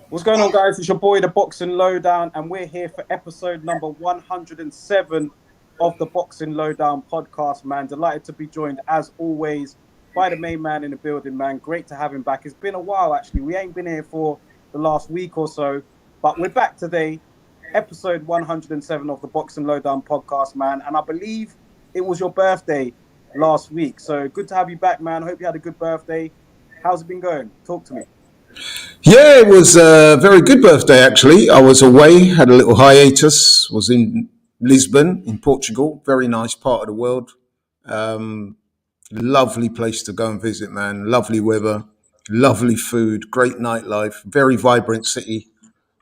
What's going on, guys? It's your boy, the Boxing Lowdown, and we're here for episode number 107 of the Boxing Lowdown podcast, man. Delighted to be joined, as always, by the main man in the building, man. Great to have him back. It's been a while, actually. We ain't been here for the last week or so, but we're back today, episode 107 of the Boxing Lowdown podcast, man. And I believe it was your birthday last week. So good to have you back, man. Hope you had a good birthday. How's it been going? Talk to me. Yeah, it was a very good birthday actually. I was away, had a little hiatus, was in Lisbon in Portugal, very nice part of the world. Um, Lovely place to go and visit, man. Lovely weather, lovely food, great nightlife, very vibrant city.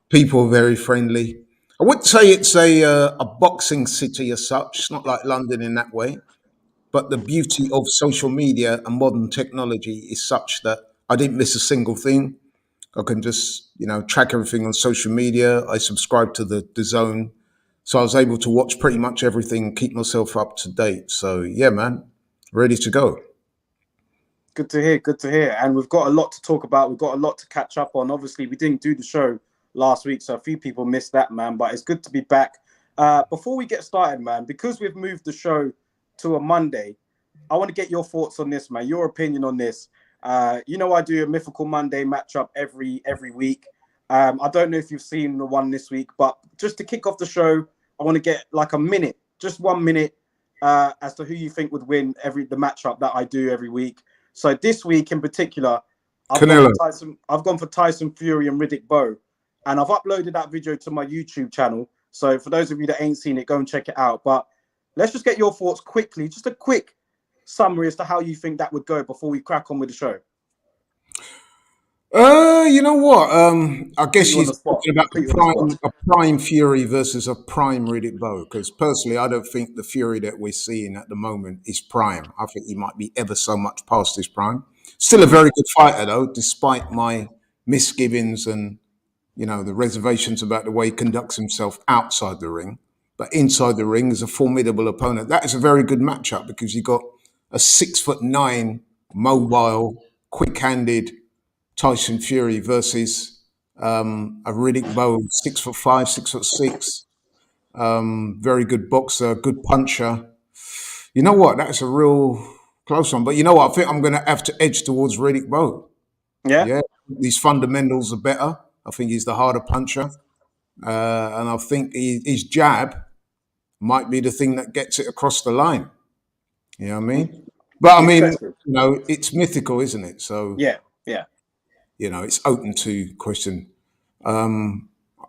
People are very friendly. I wouldn't say it's a boxing city as such. It's not like London in that way, but the beauty of social media and modern technology is such that I didn't miss a single thing. I can just, track everything on social media. I subscribe to the Zone. So I was able to watch pretty much everything, keep myself up to date. So yeah, man, ready to go. Good to hear. Good to hear. And we've got a lot to talk about. We've got a lot to catch up on. Obviously, we didn't do the show last week, so a few people missed that, man. But it's good to be back. Before we get started, man, because we've moved the show to a Monday, I want to get your thoughts on this, man. Your opinion on this. I do a Mythical Monday matchup every week. I don't know if you've seen the one this week, but just to kick off the show, I want to get like a minute, just 1 minute, as to who you think would win the matchup that I do every week. So this week in particular, I've gone Canelo. for Tyson. I've gone for Tyson Fury and Riddick Bowe, and I've uploaded that video to my YouTube channel. So for those of you that ain't seen it, go and check it out. But let's just get your thoughts quickly, just a quick summary as to how you think that would go before we crack on with the show. You know what? I Put guess you on you're the spot. talking about Put you on the spot. a prime Fury versus a prime Riddick Bowe. Because personally, I don't think the Fury that we're seeing at the moment is prime. I think he might be ever so much past his prime. Still a very good fighter, though, despite my misgivings and the reservations about the way he conducts himself outside the ring. But inside the ring is a formidable opponent. That is a very good matchup because you got a 6'9" mobile, quick-handed Tyson Fury versus a Riddick Bowe, 6'5", 6'6", very good boxer, good puncher. You know what? That's a real close one. But you know what? I think I'm going to have to edge towards Riddick Bowe. Yeah. Yeah, his fundamentals are better. I think he's the harder puncher, and I think his jab might be the thing that gets it across the line. You know what I mean? But I mean, Interesting. it's mythical, isn't it? So Yeah. Yeah. it's open to question.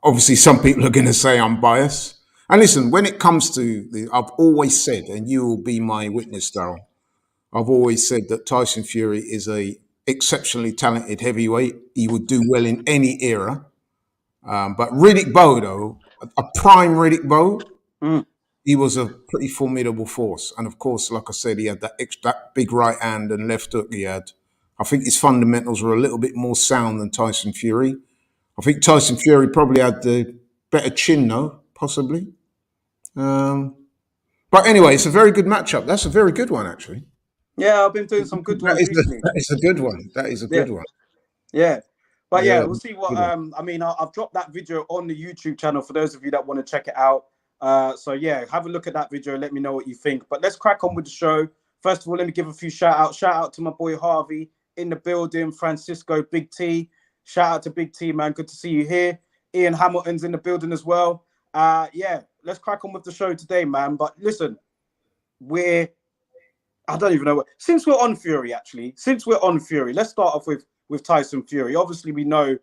Obviously, some people are going to say I'm biased. And listen, when it comes to I've always said, and you will be my witness, Daryl. I've always said that Tyson Fury is a exceptionally talented heavyweight. He would do well in any era. But Riddick Bowe, though, a prime Riddick Bowe, Mm. he was a pretty formidable force. And of course, like I said, he had that big right hand and left hook he had. I think his fundamentals were a little bit more sound than Tyson Fury. I think Tyson Fury probably had the better chin, though, possibly. Um, but anyway, it's a very good matchup. That's a very good one, actually. Yeah. I've been doing some good That ones is recently. that is a good one. That is a Yeah. good one. Yeah. But yeah, Yeah, we'll see what. good one. I mean, I've dropped that video on the YouTube channel for those of you that want to check it out. So yeah, have a look at that video. Let me know what you think. But let's crack on with the show. First of all, let me give a few shout outs. Shout out to my boy Harvey in the building, Francisco, Big T. Shout out to Big T, man. Good to see you here. Ian Hamilton's in the building as well. Yeah, let's crack on with the show today, man. But listen, we're I don't even know what. Since we're on Fury, actually, let's start off with Tyson Fury. Obviously, we know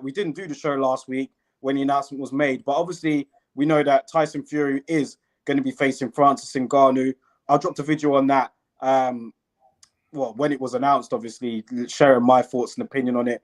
we didn't do the show last week when the announcement was made, but obviously we know that Tyson Fury is going to be facing Francis Ngannou. I dropped a video on that. Well, when it was announced, obviously sharing my thoughts and opinion on it.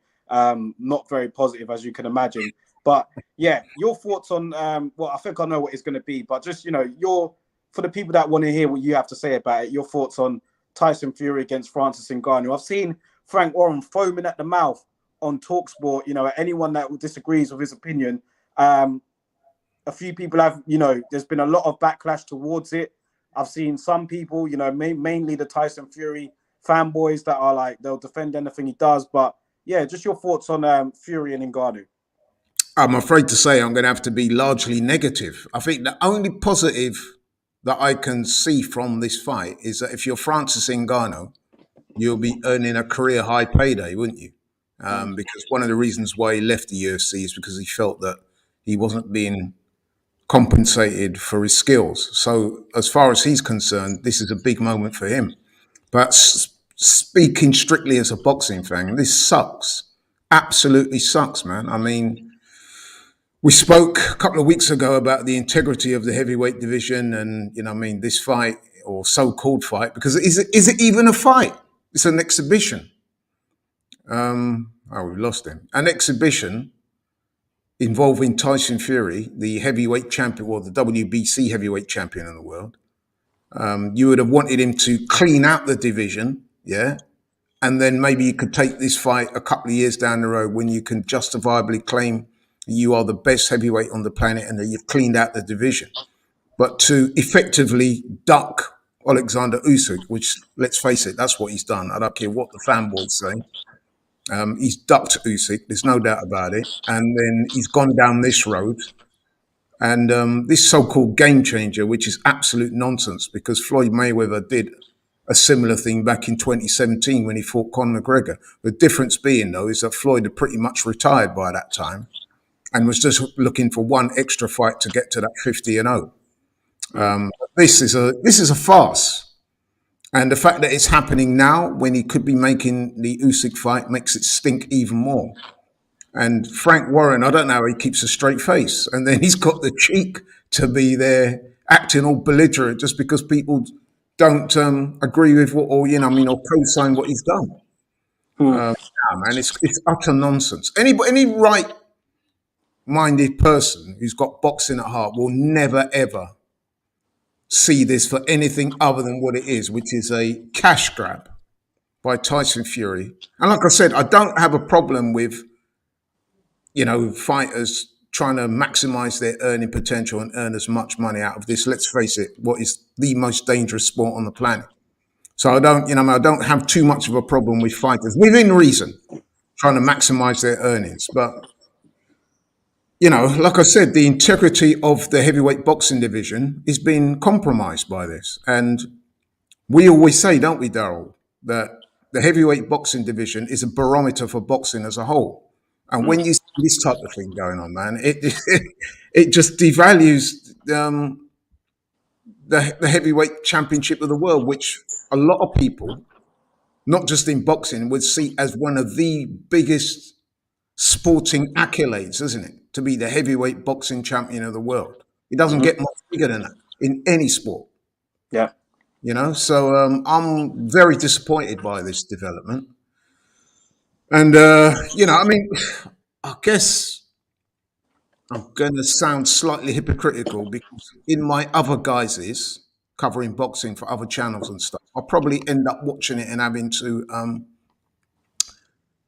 Not very positive, as you can imagine. But yeah, your thoughts on well, I think I know what it's going to be, but just your for the people that want to hear what you have to say about it, your thoughts on Tyson Fury against Francis Ngannou. I've seen Frank Warren foaming at the mouth on Talksport. Anyone that disagrees with his opinion, a few people have, there's been a lot of backlash towards it. I've seen some people, mainly the Tyson Fury fanboys that are like they'll defend anything he does. But yeah, just your thoughts on Fury and Ngannou. I'm afraid to say I'm going to have to be largely negative. I think the only positive that I can see from this fight is that if you're Francis Ngannou, you'll be earning a career high payday, wouldn't you? Mm. Because one of the reasons why he left the UFC is because he felt that he wasn't being compensated for his skills. So, as far as he's concerned, this is a big moment for him. But speaking strictly as a boxing fan, this sucks. Absolutely sucks, man. I mean, we spoke a couple of weeks ago about the integrity of the heavyweight division, and I mean, this fight or so-called fight, because is it even a fight? It's an exhibition. We lost him. An exhibition involving Tyson Fury, the heavyweight champion, or the WBC heavyweight champion in the world. You would have wanted him to clean out the division, yeah, and then maybe you could take this fight a couple of years down the road when you can justifiably claim you are the best heavyweight on the planet and that you've cleaned out the division. But to effectively duck Alexander Usyk, which, let's face it, that's what he's done. I don't care what the fanboys say. He's ducked Usyk, there's no doubt about it. And then he's gone down this road. And this so-called game changer, which is absolute nonsense, because Floyd Mayweather did a similar thing back in 2017 when he fought Conor McGregor. The difference being, though, is that Floyd had pretty much retired by that time and was just looking for one extra fight to get to that 50-0. This is a farce. And the fact that it's happening now when he could be making the Usyk fight makes it stink even more. And Frank Warren, I don't know how he keeps a straight face. And then he's got the cheek to be there acting all belligerent just because people don't agree with what, or co-sign what he's done. Mm. Man, it's utter nonsense. Any right-minded person who's got boxing at heart will never ever see this for anything other than what it is, which is a cash grab by Tyson Fury. And like I said, I don't have a problem with fighters trying to maximize their earning potential and earn as much money out of this. Let's face it, what is the most dangerous sport on the planet. So I don't have too much of a problem with fighters within reason trying to maximize their earnings. But like I said, the integrity of the heavyweight boxing division is being compromised by this. And we always say, don't we, Daryl, that the heavyweight boxing division is a barometer for boxing as a whole. And when you see this type of thing going on, man, it just devalues the heavyweight championship of the world, which a lot of people, not just in boxing, would see as one of the biggest sporting accolades, isn't it? To be the heavyweight boxing champion of the world. It doesn't get much bigger than that in any sport. Yeah. So I'm very disappointed by this development. And, I guess I'm going to sound slightly hypocritical because in my other guises, covering boxing for other channels and stuff, I'll probably end up watching it and having to,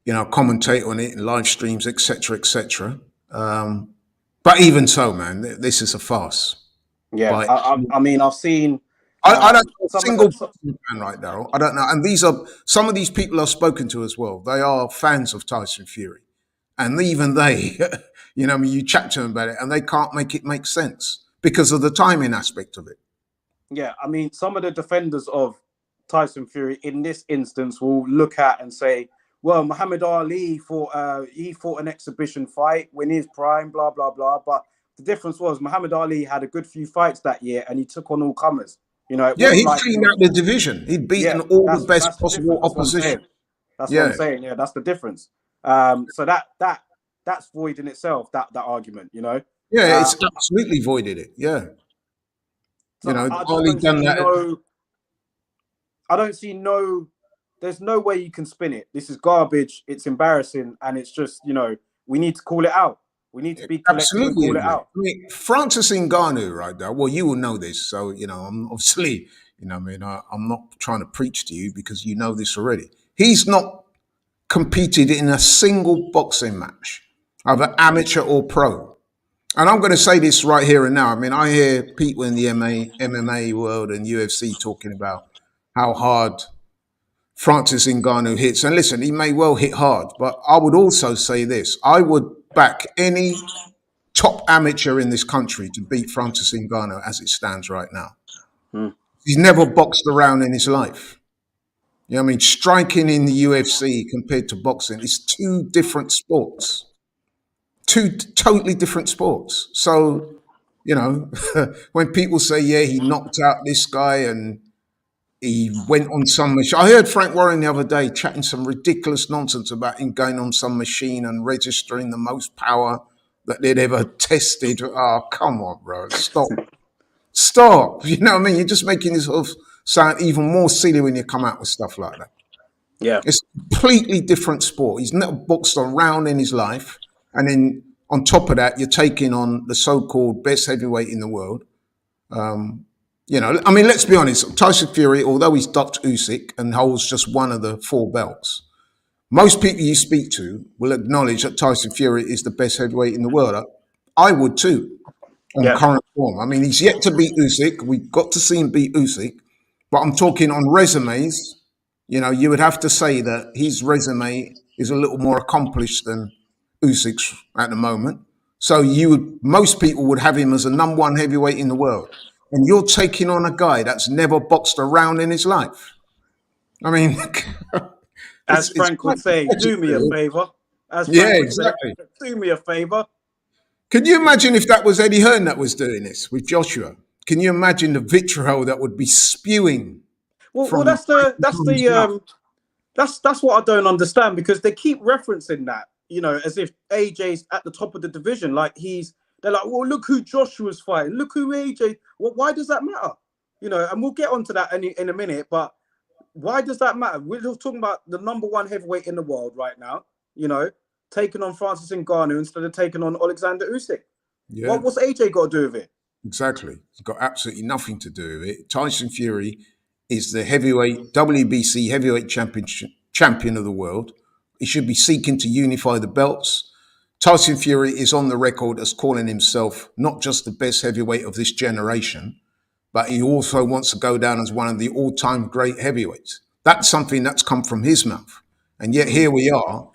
commentate on it in live streams, etc., etc. But even so, man, this is a farce. Yeah. I mean, I've seen. I don't know a single some fan right now. I don't know. And some of these people I've spoken to as well. They are fans of Tyson Fury. And even they, you chat to them about it and they can't make it make sense because of the timing aspect of it. Yeah, I mean, some of the defenders of Tyson Fury in this instance will look at and say, well, Muhammad Ali fought an exhibition fight, win his prime, blah, blah, blah. But the difference was Muhammad Ali had a good few fights that year and he took on all comers. He cleaned out the division. He'd beaten all the best possible opposition. That's what I'm saying. Yeah, that's the difference. So that's void in itself, that argument, Yeah, it's absolutely voided it. Yeah. So Ali done that. I don't see there's no way you can spin it. This is garbage. It's embarrassing. And it's just, we need to call it out. We need to be collective and call it out. I mean, Francis Ngannou, right there. Well, you will know this. So, I'm obviously, I'm not trying to preach to you because you know this already. He's not competed in a single boxing match, either amateur or pro. And I'm going to say this right here and now. I mean, I hear people in the MMA world and UFC talking about how hard Francis Ngannou hits. And listen, he may well hit hard, but I would also say this. I would back any top amateur in this country to beat Francis Ngannou as it stands right now. He's never boxed around in his life. You know what I mean? Striking in the UFC compared to boxing is two different sports. Two totally different sports. So, you know, when people say, yeah, he knocked out this guy and he went on some machine. I heard Frank Warren the other day chatting some ridiculous nonsense about him going on some machine and registering the most power that they'd ever tested. Oh, come on, bro. Stop. Stop. You know what I mean? You're just making this sort of sound even more silly when you come out with stuff like that. Yeah. It's a completely different sport. He's never boxed a round in his life. And then on top of that, you're taking on the so-called best heavyweight in the world. You know, I mean, let's be honest. Tyson Fury, although he's ducked Usyk and holds just one of the 4 belts, most people you speak to will acknowledge that Tyson Fury is the best heavyweight in the world. I would too, on current form. I mean, he's yet to beat Usyk. We've got to see him beat Usyk. But I'm talking on resumes. You know, you would have to say that his resume is a little more accomplished than Usyk's at the moment. So most people would have him as a number 1 heavyweight in the world. And you're taking on a guy that's never boxed a round in his life. I mean, as Frank would say, do me a favor. Exactly. Do me a favor. Can you imagine if that was Eddie Hearn that was doing this with Joshua? Can you imagine the vitriol that would be spewing? Well, that's what I don't understand, because they keep referencing that, you know, as if AJ's at the top of the division. Like they're like, well, look who Joshua's fighting. Look who AJ. Well, why does that matter? You know, and we'll get onto that in a minute. But why does that matter? We're just talking about the number 1 heavyweight in the world right now. You know, taking on Francis Ngannou instead of taking on Alexander Usyk. Yeah. What's AJ got to do with it? Exactly. It's got absolutely nothing to do with it. Tyson Fury is the heavyweight WBC heavyweight champion of the world. He should be seeking to unify the belts. Tyson Fury is on the record as calling himself not just the best heavyweight of this generation, but he also wants to go down as one of the all-time great heavyweights. That's something that's come from his mouth. And yet here we are.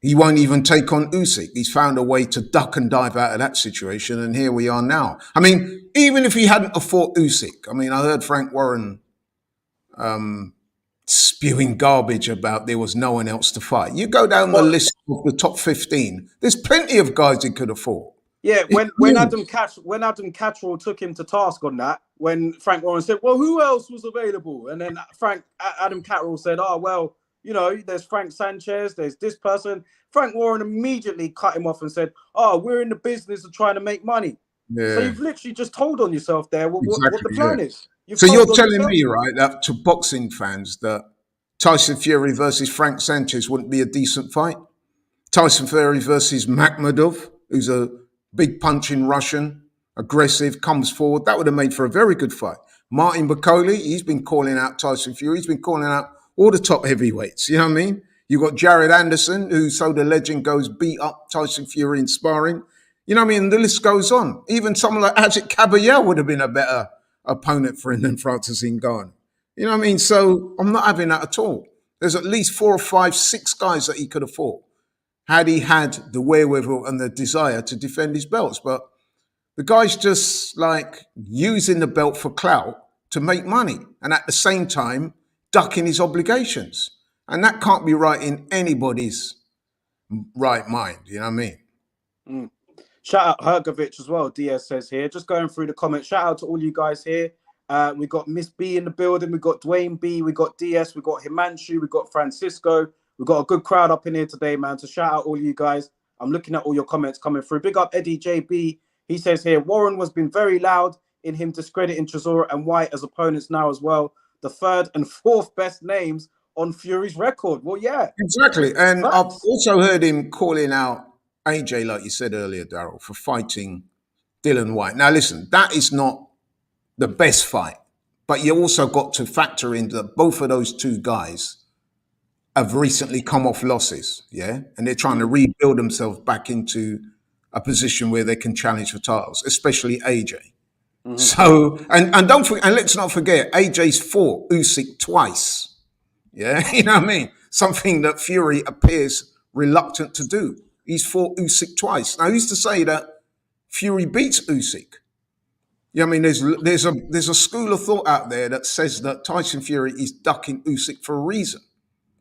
He won't even take on Usyk. He's found a way to duck and dive out of that situation, and here we are now. I mean, even if he hadn't fought Usyk, I mean, I heard Frank Warren spewing garbage about there was no one else to fight. You go down the list of the top 15, there's plenty of guys he could have fought. Yeah, when Adam Catterall took him to task on that, when Frank Warren said, well, who else was available? And then Adam Catterall said, oh, well, you know, there's Frank Sanchez, there's this person. Frank Warren immediately cut him off and said, oh, we're in the business of trying to make money. Yeah. So you've literally just told on yourself there what the plan is. So you're telling me, right, that to boxing fans that Tyson Fury versus Frank Sanchez wouldn't be a decent fight? Tyson Fury versus Makhmudov, who's a big punching Russian, aggressive, comes forward. That would have made for a very good fight. Martin Bakole, he's been calling out Tyson Fury. He's been calling out all the top heavyweights. You know what I mean? You got Jared Anderson, who, so the legend goes, beat up Tyson Fury in sparring. You know what I mean? The list goes on. Even someone like Ajit Kabayel would have been a better opponent for him than Francis Ngannou. You know what I mean? So I'm not having that at all. There's at least 4 or 5, 6 guys that he could have fought had he had the wherewithal and the desire to defend his belts. But the guy's just like using the belt for clout to make money and at the same time ducking his obligations. And that can't be right in anybody's right mind. You know what I mean? Mm. Shout out Hergovich as well, DS says here. Just going through the comments. Shout out to all you guys here. We got Miss B in the building. We got Dwayne B. We got DS. We got Himanshu. We got Francisco. We got a good crowd up in here today, man. So shout out all you guys. I'm looking at all your comments coming through. Big up Eddie JB. He says here, Warren has been very loud in him discrediting Chisora and White as opponents now as well. The 3rd and 4th best names on Fury's record. Well, yeah. Exactly. And I've also heard him calling out AJ, like you said earlier, Daryl, for fighting Dylan White. Now, listen, that is not the best fight, but you also got to factor in that both of those 2 guys have recently come off losses, yeah? And they're trying to rebuild themselves back into a position where they can challenge for titles, especially AJ. Mm-hmm. So, and don't forget, and let's not forget, AJ's fought Usyk twice. Yeah, you know what I mean? Something that Fury appears reluctant to do. He's fought Usyk twice. Now, who's to say that Fury beats Usyk? Yeah, I mean, there's a school of thought out there that says that Tyson Fury is ducking Usyk for a reason.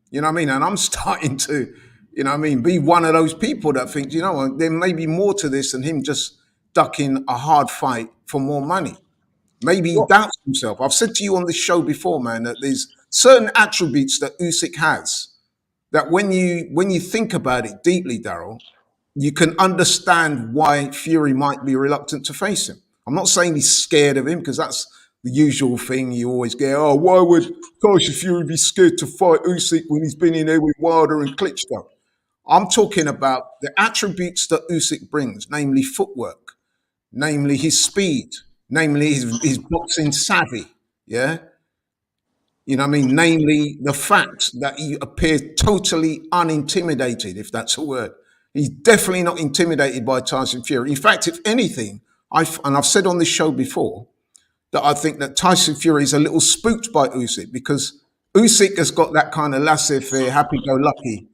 You know what I mean? And I'm starting to, you know what I mean, be one of those people that think, you know, there may be more to this than him just ducking a hard fight for more money. Maybe he What? doubts himself. I've said to you on this show before, man, that there's certain attributes that Usyk has that when you think about it deeply, Daryl, you can understand why Fury might be reluctant to face him. I'm not saying he's scared of him because that's the usual thing you always get. Oh, why would Tyson Fury be scared to fight Usyk when he's been in there with Wilder and Klitschko? I'm talking about the attributes that Usyk brings, namely footwork, namely his speed, namely his boxing savvy. Yeah. You know what I mean? Namely, the fact that he appears totally unintimidated, if that's a word. He's definitely not intimidated by Tyson Fury. In fact, if anything, I've said on this show before that I think that Tyson Fury is a little spooked by Usyk because Usyk has got that kind of laissez-faire, happy-go-lucky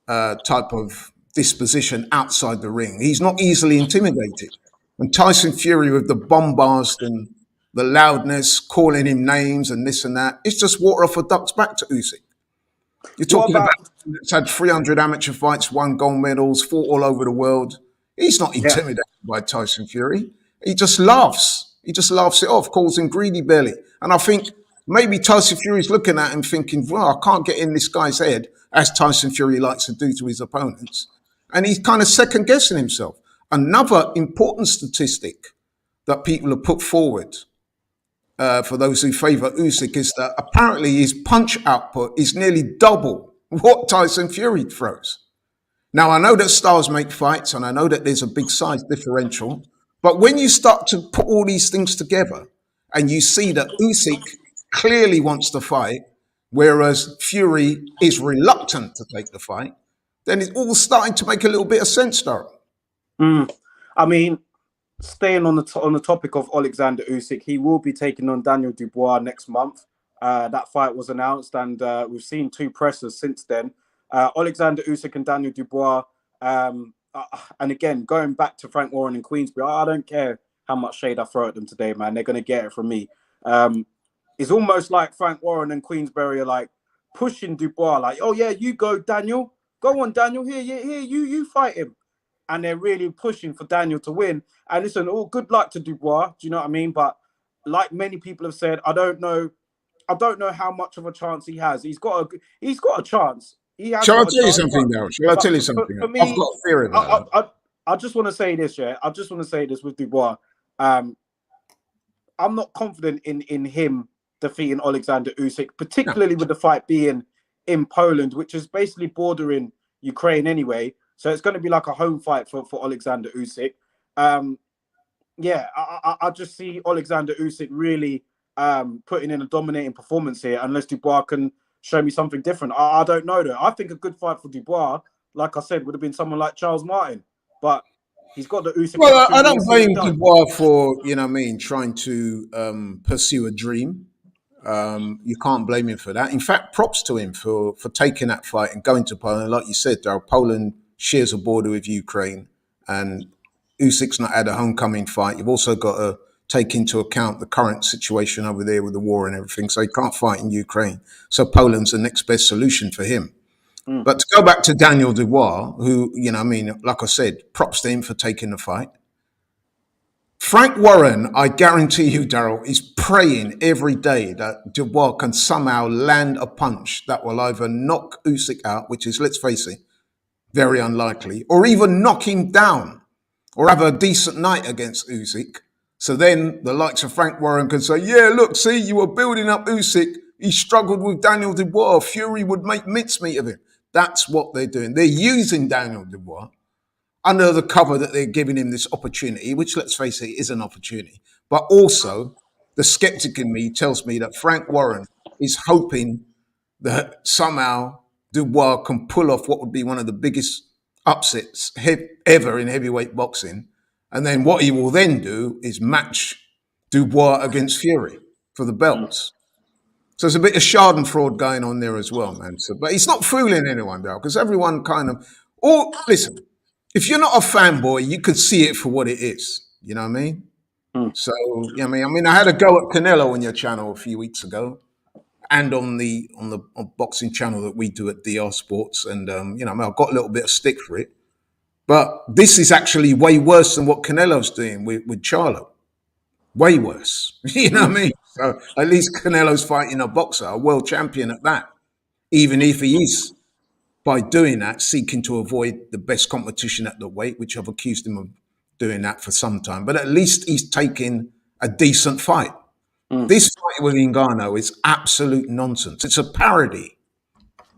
type of disposition outside the ring. He's not easily intimidated. And Tyson Fury, with the bombast and the loudness, calling him names and this and that, it's just water off a duck's back to Usyk. You're What talking about about? that's had 300 amateur fights, won gold medals, fought all over the world. He's not Yeah. intimidated by Tyson Fury. He just laughs. He just laughs it off, calls him greedy belly. And I think maybe Tyson Fury's looking at him thinking, well, I can't get in this guy's head, as Tyson Fury likes to do to his opponents. And he's kind of second guessing himself. Another important statistic that people have put forward for those who favour Usyk is that apparently his punch output is nearly double what Tyson Fury throws. Now, I know that stars make fights and I know that there's a big size differential, but when you start to put all these things together and you see that Usyk clearly wants to fight, whereas Fury is reluctant to take the fight, then it's all starting to make a little bit of sense, Darren. I mean, staying on the topic of Alexander Usyk, he will be taking on Daniel Dubois next month. That fight was announced, and we've seen two pressers since then. Alexander Usyk and Daniel Dubois. And again, going back to Frank Warren and Queensberry, I don't care how much shade I throw at them today, man. They're going to get it from me. It's almost like Frank Warren and Queensberry are like pushing Dubois, like, oh yeah, you go, Daniel. Go on, Daniel. Here, you fight him. And they're really pushing for Daniel to win. And listen, all good luck to Dubois. Do you know what I mean? But like many people have said, I don't know how much of a chance he has. He's got a chance. He has Shall I got a tell you chance. something, Darren? Shall I tell you something? For I've me, got a theory about that. I just want to say this, yeah. I just want to say this with Dubois. I'm not confident in him defeating Alexander Usyk, particularly with the fight being in Poland, which is basically bordering Ukraine anyway. So it's going to be like a home fight for Alexander Usyk. Yeah, I just see Alexander Usyk really putting in a dominating performance here, unless Dubois can show me something different. I don't know though. I think a good fight for Dubois, like I said, would have been someone like Charles Martin, but he's got the Usyk Well, I opportunity don't to see it blame done. Dubois for, you know what I mean, trying to pursue a dream. You can't blame him for that. In fact, props to him for taking that fight and going to Poland. Like you said, Poland shares a border with Ukraine, and Usyk's not had a homecoming fight. You've also got to take into account the current situation over there with the war and everything. So he can't fight in Ukraine. So Poland's the next best solution for him. But to go back to Daniel Dubois, who, you know, I mean, like I said, props to him for taking the fight. Frank Warren, I guarantee you, Daryl, is praying every day that Dubois can somehow land a punch that will either knock Usyk out, which is, let's face it, very unlikely, or even knock him down, or have a decent night against Usyk. So then the likes of Frank Warren can say, yeah, look, see, you were building up Usyk. He struggled with Daniel Dubois. Fury would make mincemeat of him. That's what they're doing. They're using Daniel Dubois under the cover that they're giving him this opportunity, which, let's face it, is an opportunity. But also, the skeptic in me tells me that Frank Warren is hoping that somehow Dubois can pull off what would be one of the biggest upsets ever in heavyweight boxing. And then what he will then do is match Dubois against Fury for the belts. So there's a bit of Schadenfreude going on there as well, man. So, but he's not fooling anyone, though, because everyone kind of. Or listen, if you're not a fanboy, you could see it for what it is. You know what I mean? Mm. So, yeah, I had a go at Canelo on your channel a few weeks ago, and on the boxing channel that we do at DR Sports, and I got a little bit of stick for it. But this is actually way worse than what Canelo's doing with Charlo. Way worse. You know what I mean? So at least Canelo's fighting a boxer, a world champion at that. Even if he is, by doing that, seeking to avoid the best competition at the weight, which I've accused him of doing that for some time. But at least he's taking a decent fight. This fight with Ngannou is absolute nonsense. It's a parody.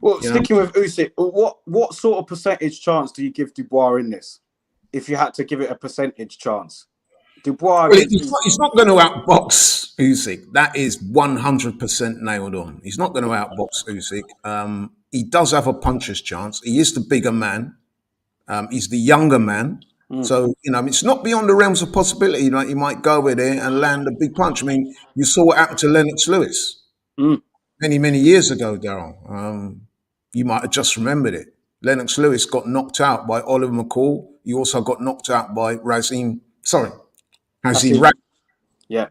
Well, sticking with Usyk, what sort of percentage chance do you give Dubois in this? If you had to give it a percentage chance, Dubois. Well, he's not going to outbox Usyk. That is 100% nailed on. He's not going to outbox Usyk. He does have a puncher's chance. He is the bigger man. He's the younger man. So, it's not beyond the realms of possibility. He might go over there and land a big punch. I mean, you saw what happened to Lennox Lewis many, many years ago, Daryl. You might have just remembered it. Lennox Lewis got knocked out by Oliver McCall. He also got knocked out by Razim. Yeah.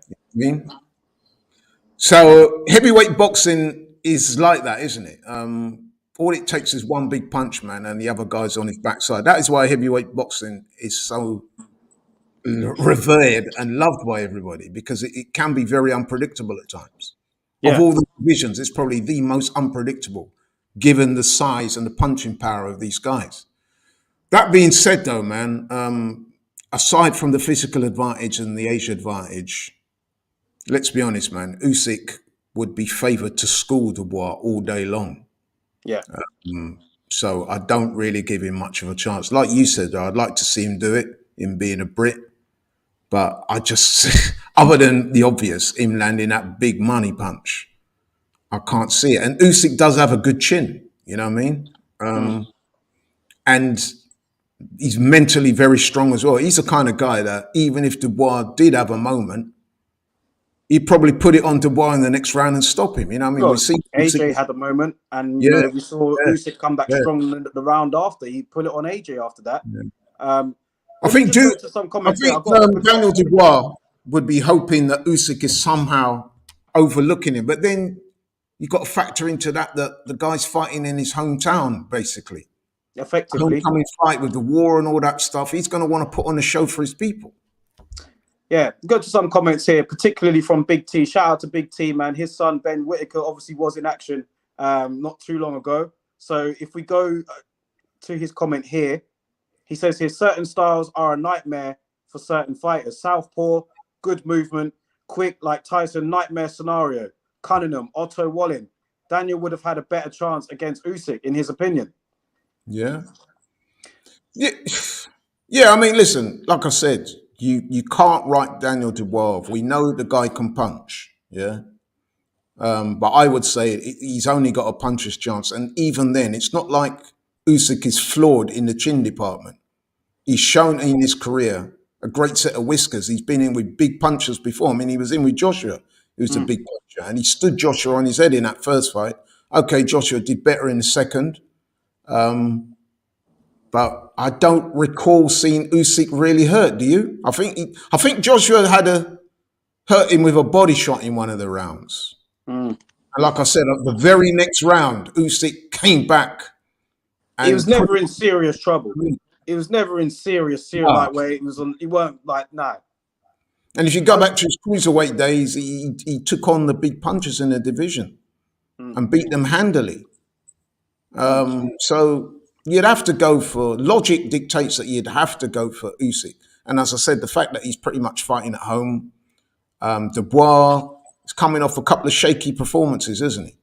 So heavyweight boxing is like that, isn't it? All it takes is one big punch, man, and the other guy's on his backside. That is why heavyweight boxing is so revered and loved by everybody, because it can be very unpredictable at times. Yeah. Of all the divisions, it's probably the most unpredictable, given the size and the punching power of these guys. That being said, though, man, aside from the physical advantage and the age advantage, let's be honest, man, Usyk would be favoured to school Dubois all day long. Yeah. So I don't really give him much of a chance. Like you said, I'd like to see him do it, him being a Brit. But I just, other than the obvious, him landing that big money punch, I can't see it. And Usyk does have a good chin, you know what I mean? And he's mentally very strong as well. He's the kind of guy that even if Dubois did have a moment, he'd probably put it on Dubois in the next round and stop him. You know what I mean? Well, AJ had a moment, and we saw Usyk come back strong in the round after. He put it on AJ after that. Yeah. I think Daniel Dubois would be hoping that Usyk is somehow overlooking him. But then you've got to factor into that the guy's fighting in his hometown, basically. Effectively. Homecoming fight with the war and all that stuff. He's going to want to put on a show for his people. Yeah, go to some comments here, particularly from Big T. Shout out to Big T, man. His son, Ben Whitaker, obviously was in action not too long ago. So if we go to his comment here, he says here, certain styles are a nightmare for certain fighters. Southpaw, good movement, quick, like Tyson, nightmare scenario. Cunningham, Otto Wallin. Daniel would have had a better chance against Usyk, in his opinion. Yeah. I mean, listen, like I said, you can't write Daniel Dubois off. We know the guy can punch, yeah? But I would say he's only got a puncher's chance. And even then, it's not like Usyk is flawed in the chin department. He's shown in his career a great set of whiskers. He's been in with big punchers before. I mean, he was in with Joshua, who's a big puncher. And he stood Joshua on his head in that first fight. Okay, Joshua did better in the second. But I don't recall seeing Usyk really hurt. Do you? I think Joshua had hurt him with a body shot in one of the rounds. And like I said, the very next round, Usyk came back. He was never in serious trouble. It was never in serious like where it was on. He weren't like no. And if you go back to his cruiserweight days, he took on the big punchers in the division and beat them handily. So you'd have to go for logic dictates that you'd have to go for Usyk. And as I said, the fact that he's pretty much fighting at home, Dubois is coming off a couple of shaky performances, isn't he?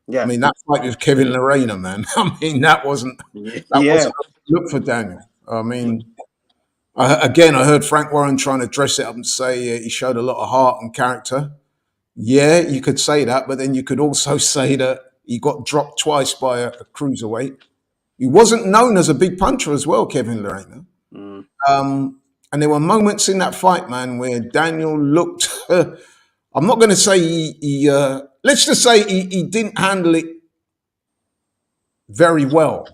Yeah. I mean, that fight with Kevin Lerena, man. I mean, that wasn't a look for Daniel. I mean, I heard Frank Warren trying to dress it up and say he showed a lot of heart and character. Yeah, you could say that, but then you could also say that he got dropped twice by a cruiserweight. He wasn't known as a big puncher as well, Kevin Lerena. And there were moments in that fight, man, where Daniel looked. I'm not going to say he let's just say he didn't handle it very well.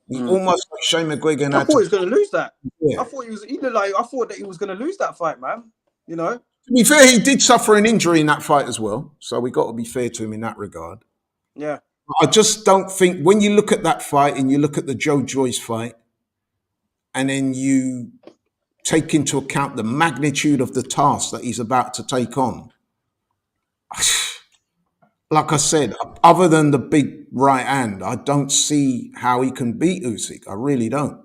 He almost like Shane McGuigan I had thought he to. was going to lose that. Yeah. I thought he was. He looked like I thought that he was going to lose that fight, man. You know. To be fair, he did suffer an injury in that fight as well, so we got to be fair to him in that regard. Yeah. I just don't think when you look at that fight and you look at the Joe Joyce fight, and then you take into account the magnitude of the task that he's about to take on. Like I said, other than the big right hand, I don't see how he can beat Usyk. I really don't.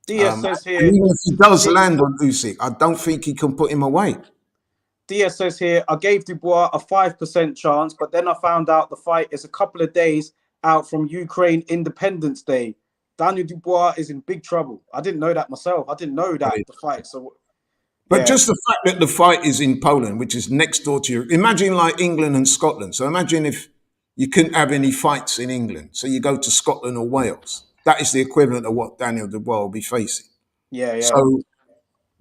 Diaz says And here. even if he does land on Usyk, I don't think he can put him away. Diaz says here, I gave Dubois a 5% chance, but then I found out the fight is a couple of days out from Ukraine Independence Day. Daniel Dubois is in big trouble. I didn't know that myself. I didn't know that the fight. So, But yeah. just the fact that the fight is in Poland, which is next door to you, imagine like England and Scotland. So imagine if you couldn't have any fights in England. So you go to Scotland or Wales. That is the equivalent of what Daniel Dubois will be facing. Yeah. So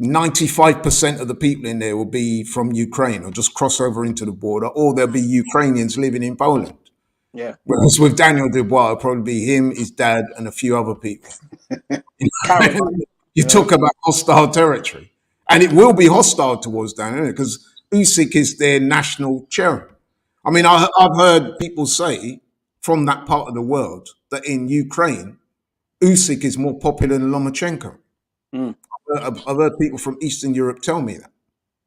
95% of the people in there will be from Ukraine or just cross over into the border, or there'll be Ukrainians living in Poland. Yeah. Whereas with Daniel Dubois, it'll probably be him, his dad, and a few other people. You talk about hostile territory. And it will be hostile towards Daniel because Usyk is their national cherub. I mean, I've heard people say from that part of the world that in Ukraine, Usyk is more popular than Lomachenko. I've heard people from Eastern Europe tell me that.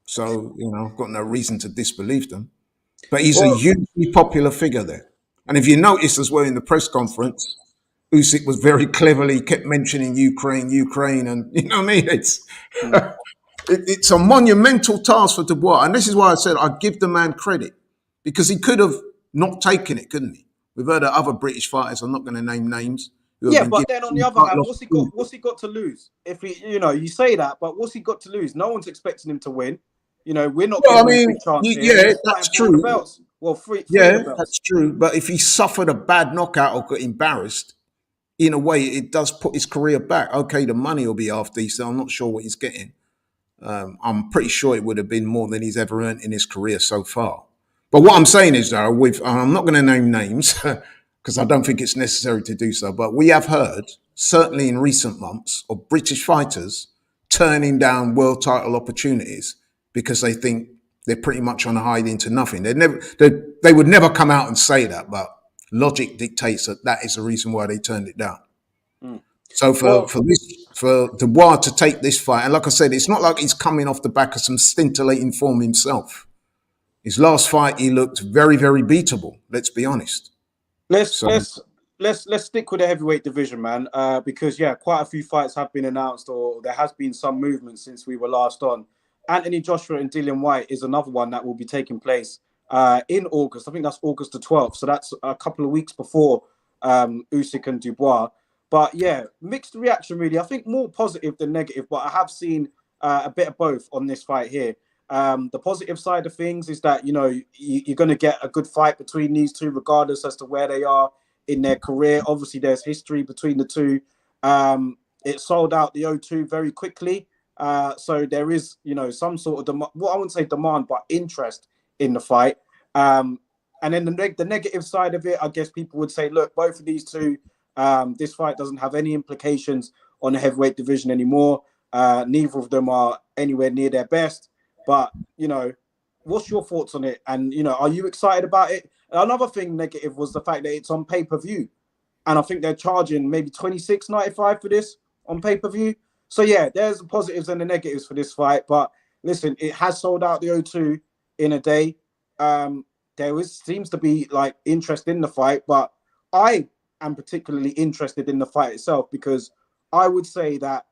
So, I've got no reason to disbelieve them. But he's a hugely popular figure there. And if you notice as well in the press conference, Usyk was very cleverly kept mentioning Ukraine, and you know what I mean? It's a monumental task for Dubois. And this is why I said I'd give the man credit because he could have not taken it, couldn't he? We've heard of other British fighters, I'm not going to name names. Yeah, but then on the other hand, what's he got to lose? If he, you say that, but what's he got to lose? No one's expecting him to win. We're not Well, giving him a big chance here. Yeah, that's true. The belts. Well, three yeah, the belts. That's true. But if he suffered a bad knockout or got embarrassed, in a way, it does put his career back. Okay, the money will be half decent. I'm not sure what he's getting. I'm pretty sure it would have been more than he's ever earned in his career so far. But what I'm saying is, though, I'm not going to name names because I don't think it's necessary to do so. But we have heard, certainly in recent months, of British fighters turning down world title opportunities because they think they're pretty much on a hide into nothing. They would never come out and say that, but logic dictates that is the reason why they turned it down. So for Dubois to take this fight, and like I said, it's not like he's coming off the back of some scintillating form himself. His last fight, he looked very, very beatable. Let's be honest. Let's stick with the heavyweight division, man, because quite a few fights have been announced, or there has been some movement since we were last on. Anthony Joshua and Dillian Whyte is another one that will be taking place in August. I think that's August the 12th, so that's a couple of weeks before Usyk and Dubois. But mixed reaction, really. I think more positive than negative, but I have seen a bit of both on this fight here. The positive side of things is that, you're going to get a good fight between these two, regardless as to where they are in their career. Obviously, there's history between the two. It sold out the O2 very quickly. So there is, some sort of, I wouldn't say demand, but interest in the fight. And then the negative side of it, I guess people would say, look, both of these two, this fight doesn't have any implications on the heavyweight division anymore. Neither of them are anywhere near their best. But, what's your thoughts on it? And, are you excited about it? Another thing negative was the fact that it's on pay-per-view. And I think they're charging maybe $26.95 for this on pay-per-view. So, there's the positives and the negatives for this fight. But listen, it has sold out the O2 in a day. Seems to be like interest in the fight. But I am particularly interested in the fight itself because I would say that,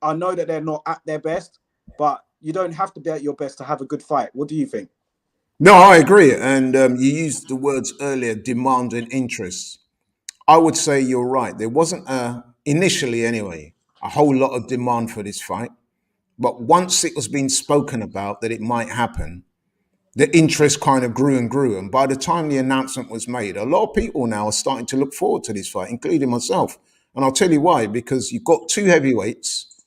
I know that they're not at their best, but you don't have to be at your best to have a good fight. What do you think? No, I agree. And you used the words earlier, demand and interest. I would say you're right. There wasn't, initially anyway, a whole lot of demand for this fight. But once it was being spoken about that it might happen, the interest kind of grew and grew. And by the time the announcement was made, a lot of people now are starting to look forward to this fight, including myself. And I'll tell you why, because you've got two heavyweights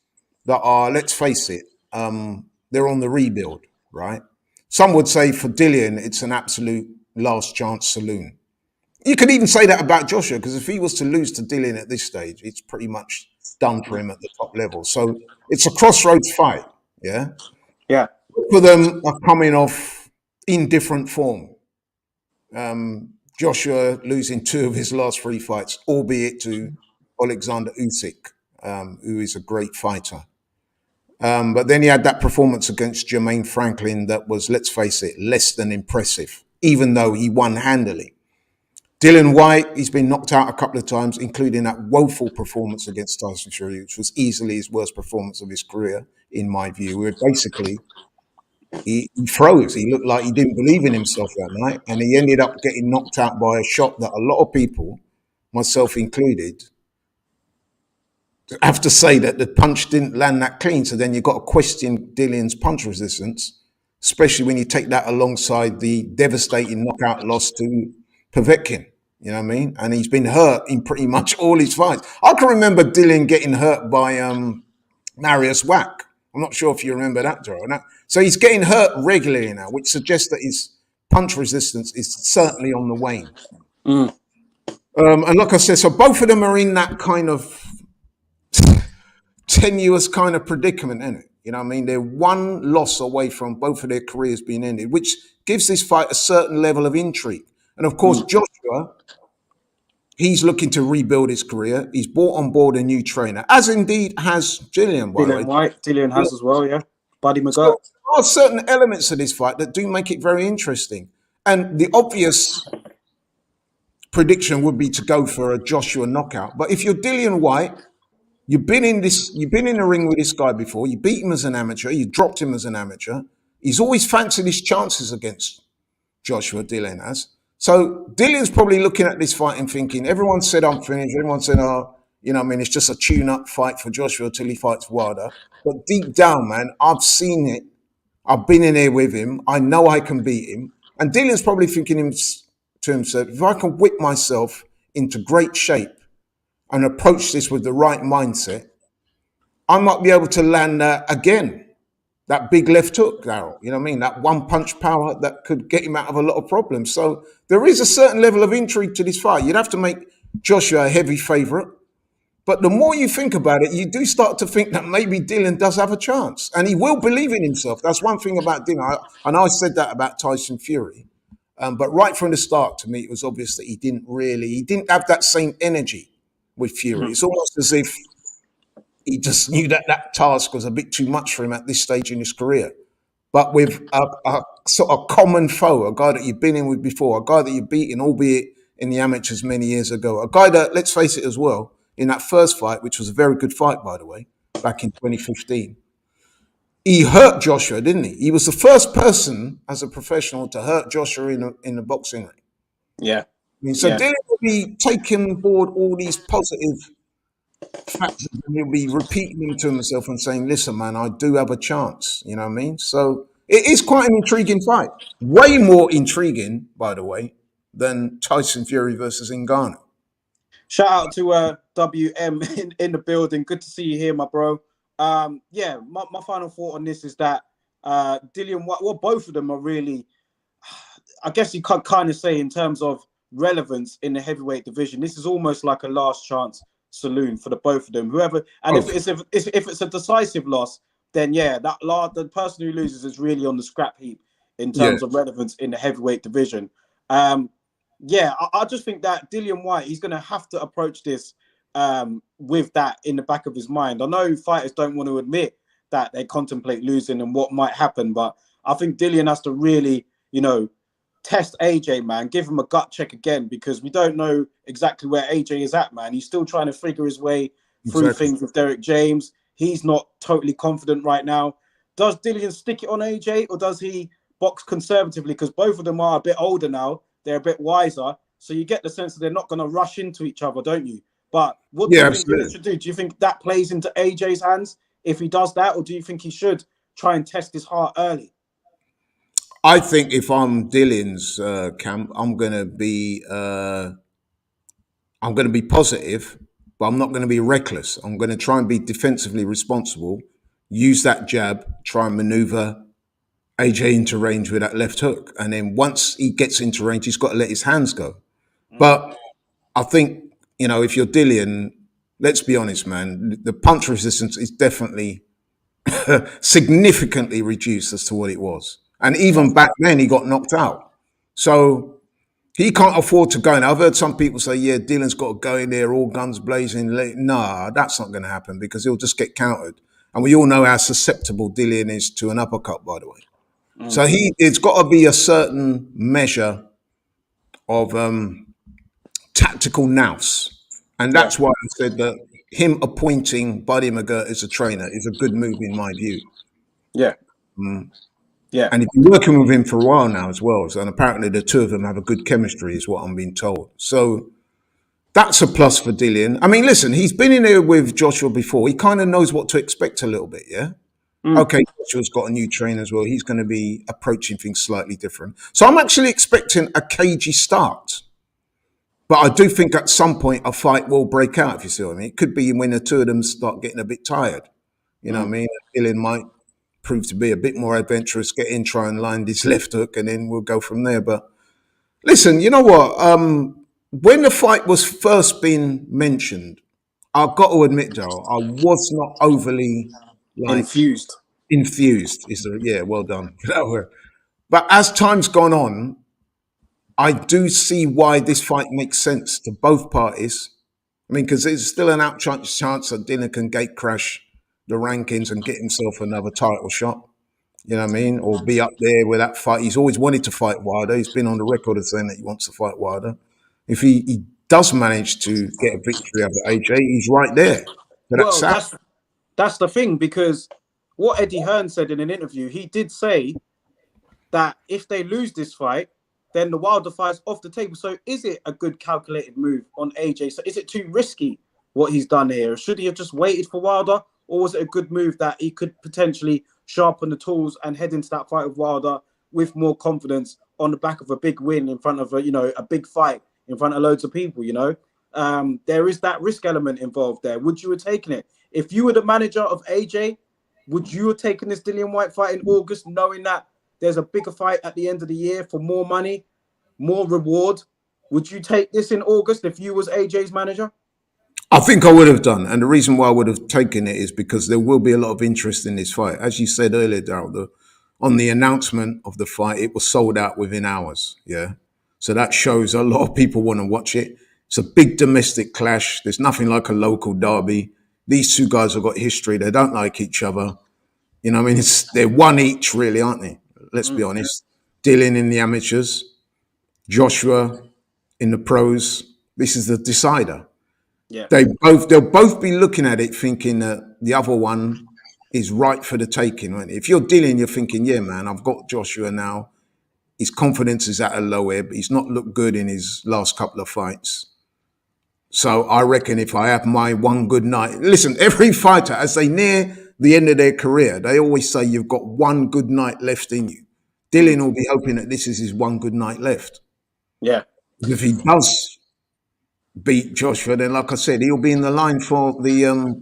that are, let's face it, they're on the rebuild, right? Some would say for Dillian, it's an absolute last chance saloon. You could even say that about Joshua, because if he was to lose to Dillian at this stage, it's pretty much done for him at the top level. So it's a crossroads fight. Yeah. Yeah. Both of them are coming off in different form. Joshua losing two of his last three fights, albeit to Alexander Usyk, who is a great fighter. But then he had that performance against Jermaine Franklin that was, let's face it, less than impressive, even though he won handily. Dillian Whyte, he's been knocked out a couple of times, including that woeful performance against Tyson Fury, which was easily his worst performance of his career, in my view, where basically he froze. He looked like he didn't believe in himself that night, and he ended up getting knocked out by a shot that a lot of people, myself included, have to say that the punch didn't land that clean. So then you've got to question Dillian's punch resistance, especially when you take that alongside the devastating knockout loss to Povetkin. You know what I mean? And he's been hurt in pretty much all his fights. I can remember Dillian getting hurt by Marius Wack. I'm not sure if you remember that, Joe. So he's getting hurt regularly now, which suggests that his punch resistance is certainly on the wane. Mm. And like I said, so both of them are in that kind of tenuous kind of predicament, isn't it? You know what I mean? They're one loss away from both of their careers being ended, which gives this fight a certain level of intrigue. And of course, Joshua, he's looking to rebuild his career. He's brought on board a new trainer, as indeed has Dillian, by the way. Dillian has as well, yeah. Buddy McGirt. So there are certain elements of this fight that do make it very interesting. And the obvious prediction would be to go for a Joshua knockout. But if you're Dillian Whyte, you've been in the ring with this guy before. You beat him as an amateur. You dropped him as an amateur. He's always fancied his chances against Joshua, Dillian has. So Dillian's probably looking at this fight and thinking, everyone said I'm finished. Everyone said, oh, you know what I mean, it's just a tune-up fight for Joshua till he fights Wilder. But deep down, man, I've seen it. I've been in there with him. I know I can beat him. And Dillian's probably thinking to himself, if I can whip myself into great shape and approach this with the right mindset, I might be able to land again that big left hook, Daryl. You know what I mean? That one punch power that could get him out of a lot of problems. So there is a certain level of intrigue to this fight. You'd have to make Joshua a heavy favourite. But the more you think about it, you do start to think that maybe Dillian does have a chance. And he will believe in himself. That's one thing about Dillian. I know I said that about Tyson Fury. But right from the start, to me, it was obvious that he didn't have that same energy with Fury. It's almost as if he just knew that that task was a bit too much for him at this stage in his career. But with a sort of common foe, a guy that you've been in with before, a guy that you've beaten, albeit in the amateurs many years ago, a guy that, let's face it as well, in that first fight, which was a very good fight, by the way, back in 2015, he hurt Joshua, didn't he? He was the first person as a professional to hurt Joshua in the boxing ring. Yeah. I mean, so Dillian will be taking board all these positive factors, and he'll be repeating them to himself and saying, listen, man, I do have a chance. You know what I mean? So it is quite an intriguing fight. Way more intriguing, by the way, than Tyson Fury versus Ngannou. Shout out to WM in the building. Good to see you here, my bro. Yeah, my final thought on this is that Dillian, well, both of them are really, I guess you can kind of say in terms of relevance in the heavyweight division, this is almost like a last chance saloon for the both of them. Whoever, and if it's a decisive loss, then yeah, the person who loses is really on the scrap heap in terms of relevance in the heavyweight division. Yeah, I just think that Dillian Whyte, he's going to have to approach this with that in the back of his mind. I know fighters don't want to admit that they contemplate losing and what might happen, but I think Dillian has to really, test AJ, man. Give him a gut check again, because we don't know exactly where AJ is at, man. He's still trying to figure his way through things with Derek James. He's not totally confident right now. Does Dillian stick it on AJ, or does he box conservatively? Because both of them are a bit older now. They're a bit wiser. So you get the sense that they're not going to rush into each other, don't you? But what do you think Dillian should do? Do you think that plays into AJ's hands if he does that? Or do you think he should try and test his heart early? I think if I'm Dillian's camp, I'm going to be positive, but I'm not going to be reckless. I'm going to try and be defensively responsible, use that jab, try and maneuver AJ into range with that left hook. And then once he gets into range, he's got to let his hands go. Mm. But I think, if you're Dillian, let's be honest, man, the punch resistance is definitely significantly reduced as to what it was. And Yeah. even back then, he got knocked out. So he can't afford to go in. I've heard some people say, yeah, Dylan's got to go in there, all guns blazing. Nah, that's not going to happen because he'll just get countered. And we all know how susceptible Dillian is to an uppercut, by the way. Mm. So it's got to be a certain measure of tactical nous. And Yeah. that's why I said that him appointing Buddy McGirt as a trainer is a good move in my view. Yeah. Yeah. And if you're working with him for a while now as well, and apparently the two of them have a good chemistry, is what I'm being told. So that's a plus for Dillian. I mean, listen, he's been in here with Joshua before. He kind of knows what to expect a little bit, yeah? Mm. Okay, Joshua's got a new trainer as well. He's going to be approaching things slightly different. So I'm actually expecting a cagey start. But I do think at some point a fight will break out, if you see what I mean. It could be when the two of them start getting a bit tired. You know what I mean? Dylan might prove to be a bit more adventurous, get in, try and land his left hook, and then we'll go from there. But listen, you know what? When the fight was first being mentioned, I've got to admit, Joe, I was not overly Infused. infused. Yeah, well done. But as time's gone on, I do see why this fight makes sense to both parties. I mean, because there's still an out chance that Dylan can gate crash the rankings and get himself another title shot. You know what I mean? Or be up there with that fight. He's always wanted to fight Wilder. He's been on the record as saying that he wants to fight Wilder. If he does manage to get a victory over AJ, he's right there. But Well, that's the thing, because what Eddie Hearn said in an interview, he did say that if they lose this fight, then the Wilder fight's off the table. So is it a good calculated move on AJ? So is it too risky what he's done here? Should he have just waited for Wilder? Or was it a good move that he could potentially sharpen the tools and head into that fight with Wilder with more confidence on the back of a big win in front of a big fight in front of loads of people, there is that risk element involved there. Would you have taken it? If you were the manager of AJ, would you have taken this Dillian White fight in August, knowing that there's a bigger fight at the end of the year for more money, more reward? Would you take this in August if you was AJ's manager? I think I would have done. And the reason why I would have taken it is because there will be a lot of interest in this fight. As you said earlier, Daryl, on the announcement of the fight, it was sold out within hours. Yeah. So that shows a lot of people want to watch it. It's a big domestic clash. There's nothing like a local derby. These two guys have got history. They don't like each other. You know what I mean? They're one each, really, aren't they? Let's be honest. Dylan in the amateurs, Joshua in the pros. This is the decider. Yeah. They'll both be looking at it thinking that the other one is right for the taking. Right? If you're Dylan, you're thinking, yeah, man, I've got Joshua now. His confidence is at a low ebb. He's not looked good in his last couple of fights. So I reckon if I have my one good night, listen, every fighter, as they near the end of their career, they always say you've got one good night left in you. Dylan will be hoping that this is his one good night left. Yeah. If he does beat Joshua, then like I said, he'll be in the line for the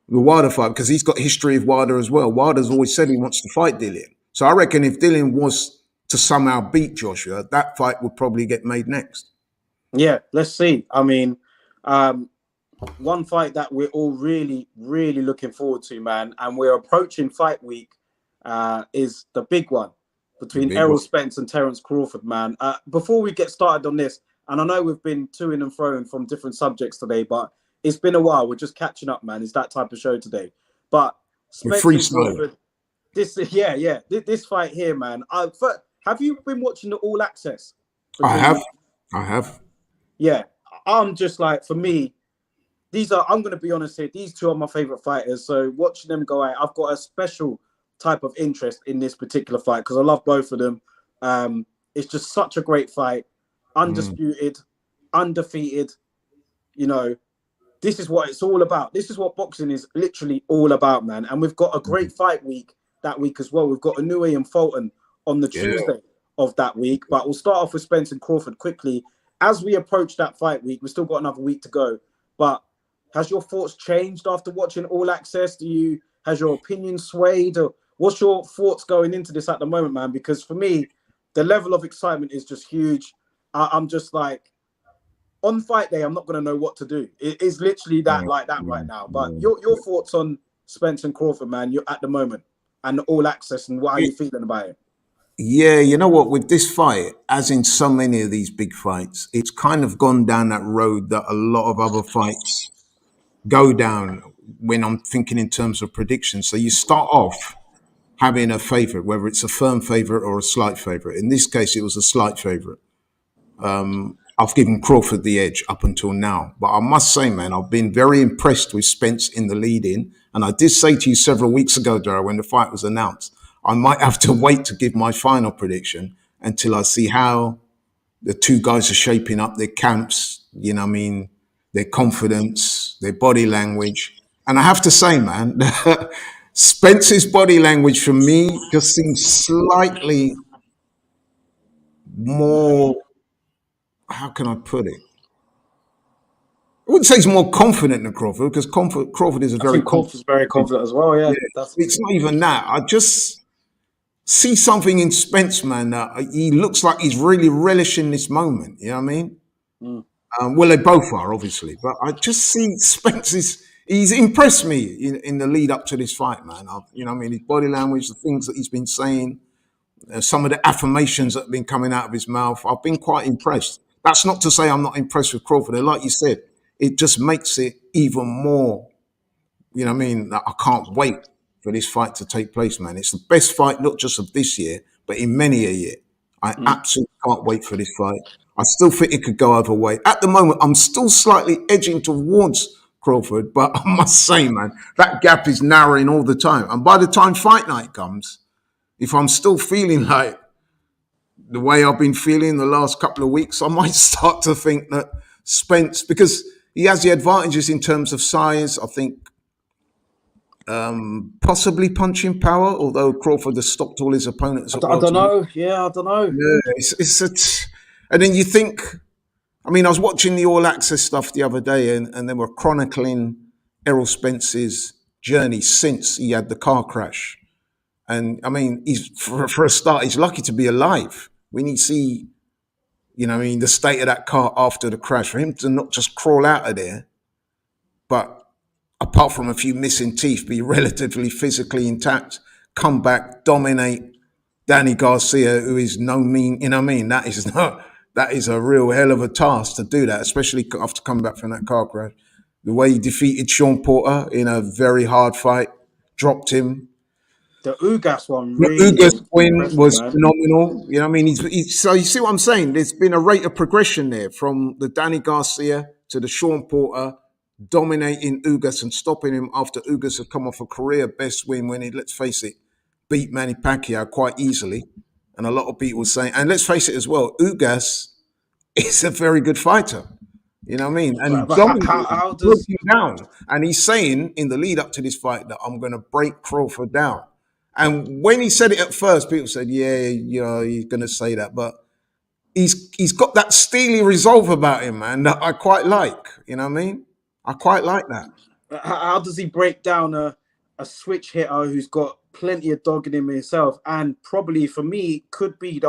Wilder fight because he's got history of Wilder as well. Wilder's always said he wants to fight Dylan. So I reckon if Dylan was to somehow beat Joshua, that fight would probably get made next. Yeah, let's see. I mean, one fight that we're all really, really looking forward to, man, and we're approaching fight week, is the big one between Errol Spence and Terence Crawford, man. Before we get started on this, and I know we've been toing and froing from different subjects today, but it's been a while. We're just catching up, man. It's that type of show today. But Spence and Crawford, this fight here, man. Have you been watching the All Access? I have. Yeah, I'm just like, for me, I'm going to be honest here, these two are my favorite fighters. So watching them go out, I've got a special type of interest in this particular fight because I love both of them. It's just such a great fight. Undisputed, undefeated. This is what it's all about. This is what boxing is literally all about, man. And we've got a great fight week that week as well. We've got Inoue and Fulton on the Tuesday of that week. But we'll start off with Spence and Crawford quickly. As we approach that fight week, we've still got another week to go. But has your thoughts changed after watching All Access? Has your opinion swayed? Or What's your thoughts going into this at the moment, man? Because for me, the level of excitement is just huge. I'm just like, on fight day, I'm not going to know what to do. It is literally that like that right now. But your thoughts on Spence and Crawford, man, you're at the moment and all access, and what are you feeling about it? Yeah, you know what? With this fight, as in so many of these big fights, it's kind of gone down that road that a lot of other fights go down when I'm thinking in terms of predictions. So you start off having a favorite, whether it's a firm favorite or a slight favorite. In this case, it was a slight favorite. I've given Crawford the edge up until now. But I must say, man, I've been very impressed with Spence in the lead in. And I did say to you several weeks ago, Dara, when the fight was announced, I might have to wait to give my final prediction until I see how the two guys are shaping up their camps, you know what I mean, their confidence, their body language. And I have to say, man, Spence's body language for me just seems slightly more, how can I put it? I wouldn't say he's more confident than Crawford because Crawford is a I very think confident. Crawford's very confident as well. Yeah, Yeah, it's not even that. I just see something in Spence, man. That he looks like he's really relishing this moment. You know what I mean? Mm. Well, they both are, obviously, but I just see Spence he's impressed me in the lead up to this fight, man. You know what I mean? His body language, the things that he's been saying, some of the affirmations that have been coming out of his mouth. I've been quite impressed. That's not to say I'm not impressed with Crawford. And like you said, it just makes it even more, you know what I mean? I can't wait for this fight to take place, man. It's the best fight, not just of this year, but in many a year. I absolutely can't wait for this fight. I still think it could go either way. At the moment, I'm still slightly edging towards Crawford, but I must say, man, that gap is narrowing all the time. And by the time fight night comes, if I'm still feeling like the way I've been feeling the last couple of weeks, I might start to think that Spence, because he has the advantages in terms of size, I think possibly punching power, although Crawford has stopped all his opponents at I don't welterweight. know. Yeah, I don't know. Yeah, and then you think, I mean, I was watching the All Access stuff the other day, and they were chronicling Errol Spence's journey since he had the car crash. And I mean, he's for a start, he's lucky to be alive. When you see, you know, I mean, the state of that car after the crash, for him to not just crawl out of there, but apart from a few missing teeth, be relatively physically intact, come back, dominate Danny Garcia, who is no mean, you know what I mean? That is a real hell of a task to do that, especially after coming back from that car crash. The way he defeated Sean Porter in a very hard fight, dropped him. The Ugas one really Ugas win impressed me, was man. phenomenal. You know what I mean? So you see what I'm saying? There's been a rate of progression there from the Danny Garcia to the Sean Porter, dominating Ugas and stopping him after Ugas had come off a career best win when he, let's face it, beat Manny Pacquiao quite easily. And a lot of people were saying, and let's face it as well, Ugas is a very good fighter. You know what I mean? And he But dominated, how broke does him down. And he's saying in the lead up to this fight that I'm going to break Crawford down. And when he said it at first, people said, yeah, you know, he's going to say that. But he's got that steely resolve about him, man, that I quite like. You know what I mean? I quite like that. how does he break down a switch hitter who's got plenty of dog in him himself, and probably for me could be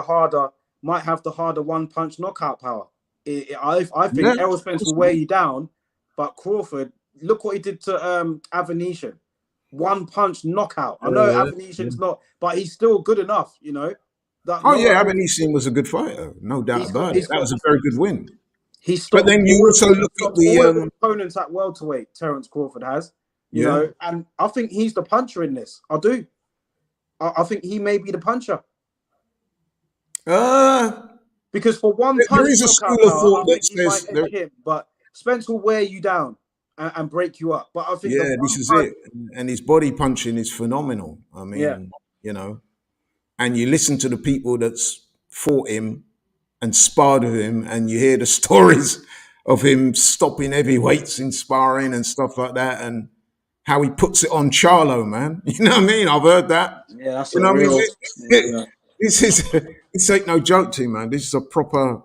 might have the harder one punch knockout power. I Yeah, think Errol Spence will wear you down, but Crawford, look what he did to Avanesian. One punch knockout. I know yeah. Avanesian's not, but he's still good enough, you know. That Oh no yeah, one Avenisian was a good fighter, no doubt about it. That was a very good win. he But stopped then you all of also he look at stopped the all of his opponents at welterweight. Terence Crawford has, you yeah. know, and I think he's the puncher in this. I do. I think he may be the puncher Uh, because for one there punch is a knockout school of power, I thought that think he might says edge there, him, but Spence will wear you down and break you up. But I think the yeah, this one is punch, it. And his body punching is phenomenal. I yeah, mean, you know, and you listen to the people that's fought him and sparred with him, and you hear the stories of him stopping heavyweights in sparring and stuff like that, and how he puts it on Charlo, man. You know what I mean? I've heard that. yeah, that's You a know what I real, mean? yeah, This ain't no joke to you, man. This is a proper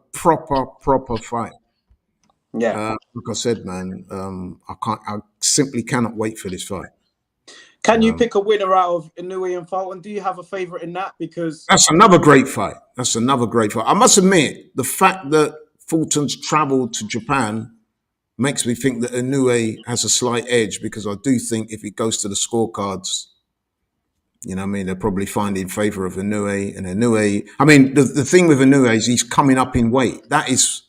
fight. yeah. Like I said, man, I simply cannot wait for this fight. Can you pick a winner out of Inoue and Fulton? Do you have a favourite in that? Because that's another great fight. That's another great fight. I must admit, the fact that Fulton's travelled to Japan makes me think that Inoue has a slight edge, because I do think if it goes to the scorecards, you know what I mean, they'll probably find in favour of Inoue. And Inoue, I mean, the thing with Inoue is he's coming up in weight. That is,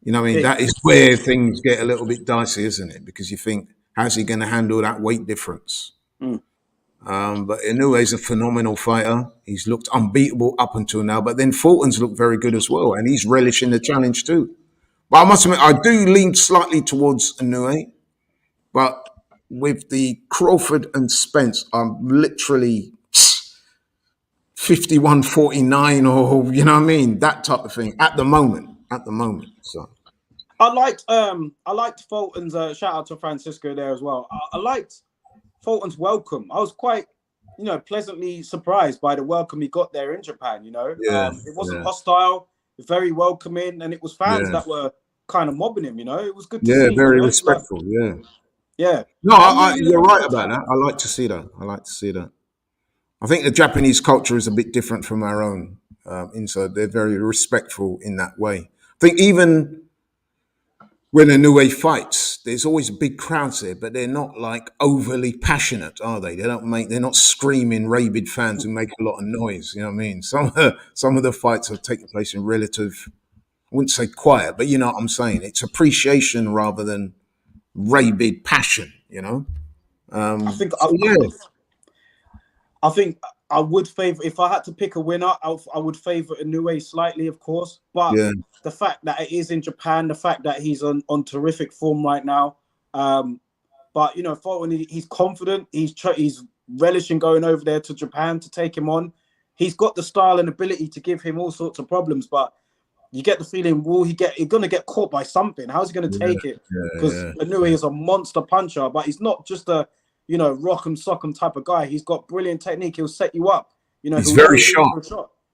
you know what I mean, that is where things get a little bit dicey, isn't it? Because you think, how's he going to handle that weight difference? But Inoue is a phenomenal fighter. He's looked unbeatable up until now, but then Fulton's looked very good as well, and he's relishing the challenge too. But I must admit, I do lean slightly towards Inoue, but with the Crawford and Spence, I'm literally 51-49, or you know what I mean, that type of thing at the moment. So I liked Fulton's shout out to Francisco there as well. I liked Fulton's welcome. I was quite, pleasantly surprised by the welcome he got there in Japan. It wasn't hostile, very welcoming, and it was fans that were kind of mobbing him. It was good to see. Very respectful. Yeah. No, you're right about that. I like to see that. I think the Japanese culture is a bit different from our own. Inside, they're very respectful in that way. I think even when Inoue fights, there's always big crowds there, but they're not like overly passionate, are they? They're not screaming rabid fans who make a lot of noise. You know what I mean? Some of the fights have taken place in relative, I wouldn't say quiet, but you know what I'm saying. It's appreciation rather than rabid passion. I think I would favour, if I had to pick a winner, I would favour Inoue slightly, of course. But the fact that it is in Japan, the fact that he's on terrific form right now. But Fulton, he's confident. He's relishing going over there to Japan to take him on. He's got the style and ability to give him all sorts of problems, but you get the feeling, he's going to get caught by something. How's he going to take it? Because Inoue is a monster puncher, but he's not just a rock 'em, sock 'em type of guy. He's got brilliant technique. He'll set you up. He's very sharp.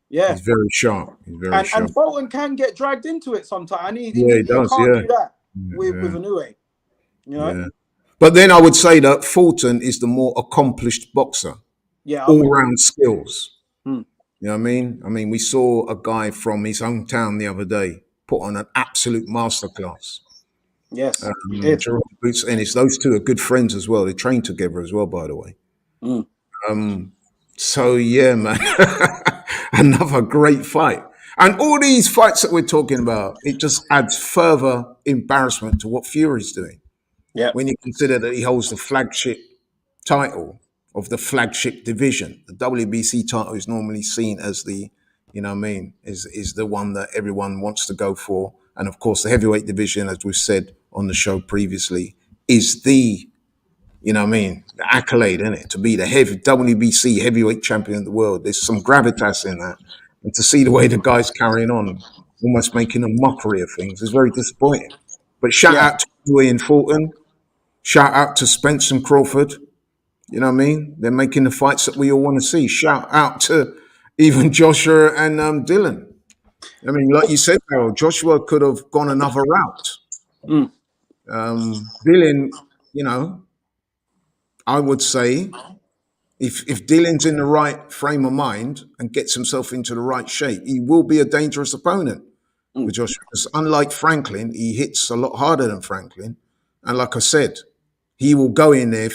Yeah, he's very sharp. And Fulton can get dragged into it sometimes. And he does. Can't do that with Inoue. But then I would say that Fulton is the more accomplished boxer. Yeah, all-round skills. You know what I mean? I mean, we saw a guy from his hometown the other day put on an absolute masterclass. Yes, Jerome Boots Ennis. Those two are good friends as well. They train together as well, by the way. So yeah, man, another great fight. And all these fights that we're talking about, it just adds further embarrassment to what Fury's doing. Yeah, when you consider that he holds the flagship title of the flagship division. The WBC title is normally seen as the, is the one that everyone wants to go for. And of course, the heavyweight division, as we've said on the show previously, is the, the accolade, isn't it? To be the WBC heavyweight champion of the world. There's some gravitas in that. And to see the way the guy's carrying on, almost making a mockery of things, is very disappointing. But shout out to Inoue and Fulton. Shout out to Spence and Crawford. You know what I mean? They're making the fights that we all want to see. Shout out to even Joshua and Dylan. I mean, like you said, Harold, Joshua could have gone another route. Dylan, I would say if Dylan's in the right frame of mind and gets himself into the right shape, he will be a dangerous opponent for Joshua. Because unlike Franklin, he hits a lot harder than Franklin. And like I said, he will go in there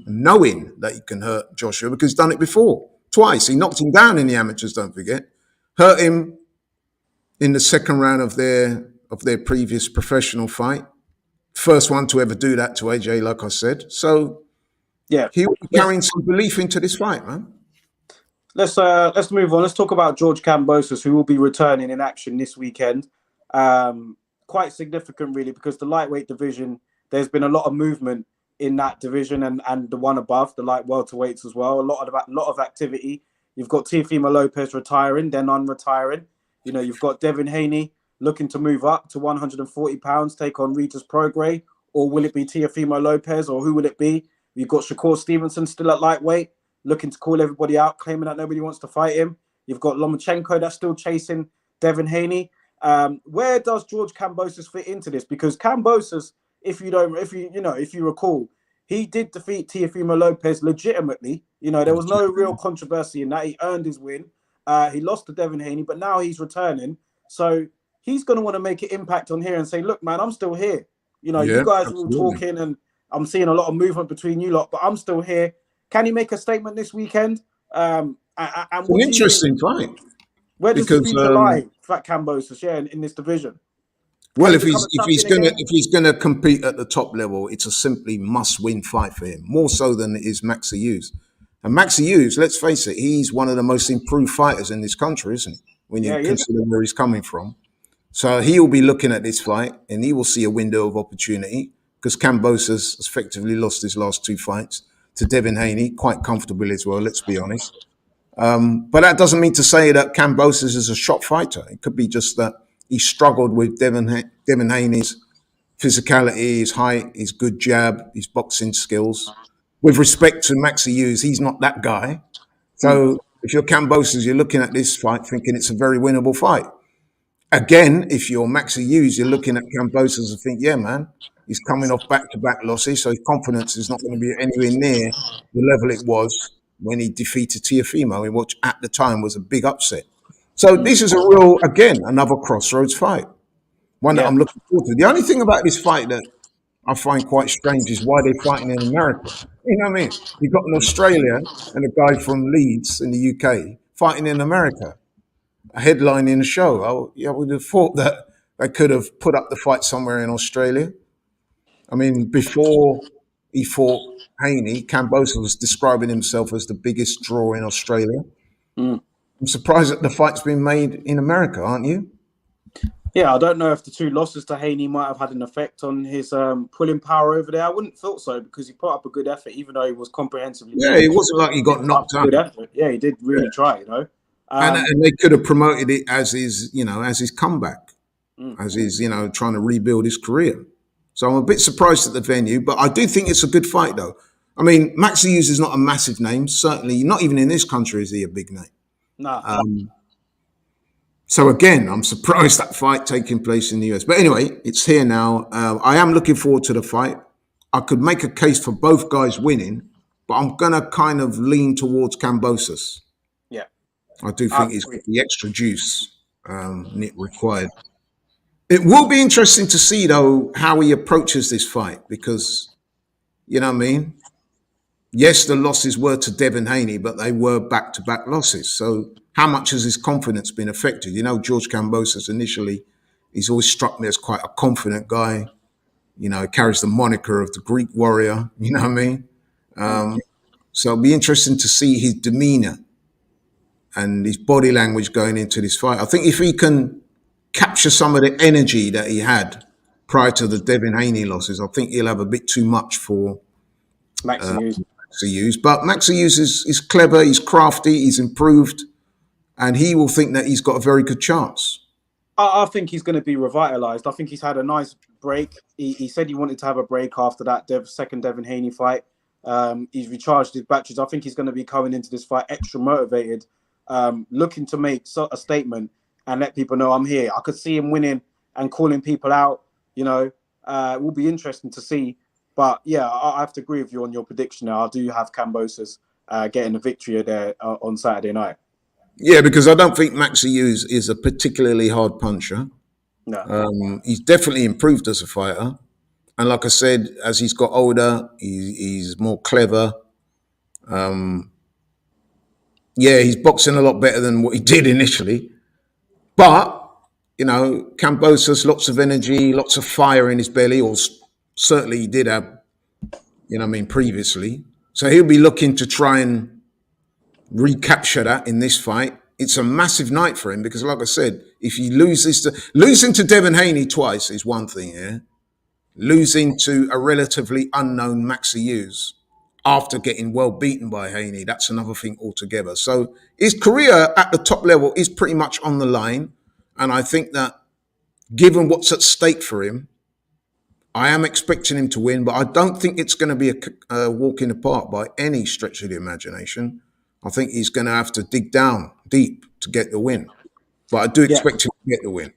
knowing that he can hurt Joshua because he's done it before. Twice. He knocked him down in the amateurs, don't forget. Hurt him in the second round of their previous professional fight. First one to ever do that to AJ, like I said. So yeah, he will be carrying some belief into this fight, man. Let's move on. Let's talk about George Kambosos, who will be returning in action this weekend. Quite significant, really, because the lightweight division, there's been a lot of movement in that division and the one above, the light welterweights as well. A lot of activity. You've got Teofimo Lopez retiring, then unretiring. You've got Devin Haney looking to move up to 140 pounds, take on Regis Prograis, or will it be Teofimo Lopez, or who will it be? You've got Shakur Stevenson still at lightweight, looking to call everybody out, claiming that nobody wants to fight him. You've got Lomachenko that's still chasing Devin Haney. Where does George Kambosos fit into this? Because Kambosos, if you recall, he did defeat Teofimo Lopez legitimately. You know, there was no real controversy in that. He earned his win. He lost to Devin Haney, but now he's returning. So he's going to want to make an impact on here and say, look, man, I'm still here. You know, you guys are all talking and I'm seeing a lot of movement between you lot, but I'm still here. Can he make a statement this weekend? And it's an interesting fight. Where does the future lie for Kambosos, in this division? Well, if he's gonna compete at the top level, it's a simply must-win fight for him, more so than it is Maxi Hughes. And Maxi Hughes, let's face it, he's one of the most improved fighters in this country, isn't he? When you consider where he's coming from. So he'll be looking at this fight and he will see a window of opportunity because Kambosos has effectively lost his last 2 fights to Devin Haney, quite comfortably as well, let's be honest. But that doesn't mean to say that Kambosos is a shot fighter. It could be just that he struggled with Devin Haney's physicality, his height, his good jab, his boxing skills. With respect to Maxi Hughes, he's not that guy. So if you're Kambosos, you're looking at this fight thinking it's a very winnable fight. Again, if you're Maxi Hughes, you're looking at Kambosos and think, yeah, man, he's coming off back-to-back losses, so his confidence is not going to be anywhere near the level it was when he defeated Teofimo, which at the time was a big upset. So this is a real, again, another crossroads fight. One that I'm looking forward to. The only thing about this fight that I find quite strange is why they're fighting in America. You know what I mean? You've got an Australian and a guy from Leeds in the UK fighting in America, a headline in a show. I would have thought that they could have put up the fight somewhere in Australia. I mean, before he fought Haney, Kambosos was describing himself as the biggest draw in Australia. I'm surprised that the fight's been made in America, aren't you? Yeah, I don't know if the 2 losses to Haney might have had an effect on his pulling power over there. I wouldn't have thought so because he put up a good effort, even though he was comprehensively. Yeah, it wasn't like he got knocked out. Good effort. Yeah, he did really try, you know. And they could have promoted it as his, as his comeback, as his, trying to rebuild his career. So I'm a bit surprised at the venue, but I do think it's a good fight, though. I mean, Maxi Hughes is not a massive name. Certainly, not even in this country is he a big name. No. So again, I'm surprised that fight taking place in the US. But anyway, it's here now. I am looking forward to the fight. I could make a case for both guys winning, but I'm going to kind of lean towards Kambosos. Yeah. I do think he's got the extra juice required. It will be interesting to see, though, how he approaches this fight because, you know what I mean? Yes, the losses were to Devin Haney, but they were back-to-back losses. So how much has his confidence been affected? You know, George Kambosos initially, he's always struck me as quite a confident guy. You know, he carries the moniker of the Greek warrior. You know what I mean? So it'll be interesting to see his demeanor and his body language going into this fight. I think if he can capture some of the energy that he had prior to the Devin Haney losses, I think he'll have a bit too much for Maxi Hughes. But Maxi Hughes is clever, he's crafty, he's improved, and he will think that he's got a very good chance. I think he's going to be revitalized. I think he's had a nice break. He said he wanted to have a break after that second Devin Haney fight. He's recharged his batteries. I think he's going to be coming into this fight extra motivated, looking to make a statement and let people know I'm here. I could see him winning and calling people out. You know, it will be interesting to see. But yeah, I have to agree with you on your prediction now. I do have Kambosos getting a victory there on Saturday night. Yeah, because I don't think Maxi Hughes is a particularly hard puncher. No. He's definitely improved as a fighter. And like I said, as he's got older, he's more clever. He's boxing a lot better than what he did initially. But, Kambosos, lots of energy, lots of fire in his belly, or certainly he did have, previously. So he'll be looking to try and recapture that in this fight. It's a massive night for him because, like I said, if he losing to Devin Haney twice is one thing, yeah. Losing to a relatively unknown Maxi Hughes after getting well beaten by Haney, that's another thing altogether. So his career at the top level is pretty much on the line. And I think that given what's at stake for him, I am expecting him to win, but I don't think it's going to be a walk in the park by any stretch of the imagination. I think he's going to have to dig down deep to get the win. But I do expect him to get the win.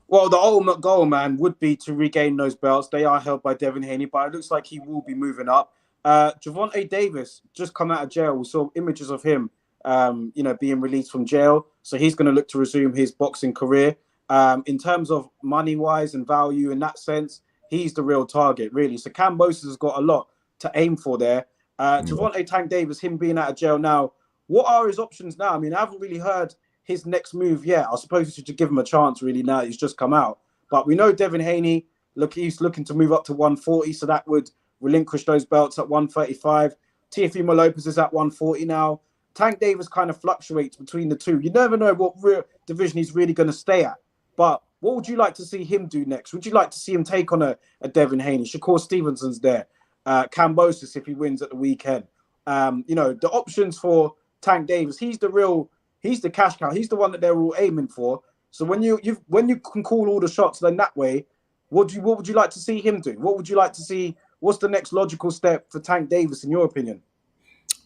Well, the ultimate goal, man, would be to regain those belts. They are held by Devin Haney, but it looks like he will be moving up. Javonte Davis just come out of jail. We saw images of him, being released from jail. So he's going to look to resume his boxing career. In terms of money-wise and value in that sense, he's the real target, really. So Cambosis has got a lot to aim for there. Javonte Tank Davis, him being out of jail now, what are his options now? I mean, I haven't really heard his next move yet. I suppose you should give him a chance, really, now he's just come out. But we know Devin Haney, he's looking to move up to 140, so that would relinquish those belts at 135. Teofimo Lopez is at 140 now. Tank Davis kind of fluctuates between the two. You never know what division he's really going to stay at. But what would you like to see him do next? Would you like to see him take on a Devin Haney? Shakur Stevenson's there. Cambosis, if he wins at the weekend. The options for Tank Davis, he's the cash cow. He's the one that they're all aiming for. So when you can call all the shots, then that way, what would you like to see him do? What would you like to see? What's the next logical step for Tank Davis, in your opinion?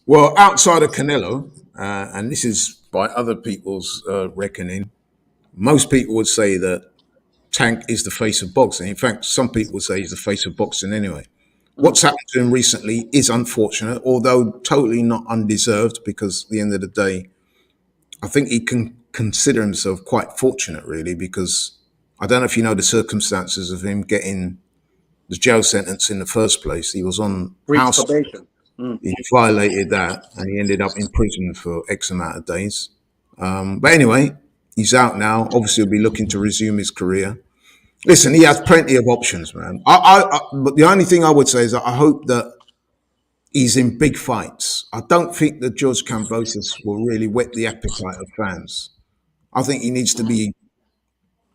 Well, outside of Canelo, and this is by other people's reckoning, most people would say that Tank is the face of boxing. In fact, some people would say he's the face of boxing anyway. What's happened to him recently is unfortunate, although totally not undeserved, because at the end of the day, I think he can consider himself quite fortunate, really, because I don't know if you know the circumstances of him getting the jail sentence in the first place. He was on house probation. He violated that, and he ended up in prison for X amount of days. But anyway, he's out now. Obviously, he'll be looking to resume his career. Listen, he has plenty of options, man. But the only thing I would say is that I hope that he's in big fights. I don't think that George Kambosos will really whet the appetite of fans. I think he needs to be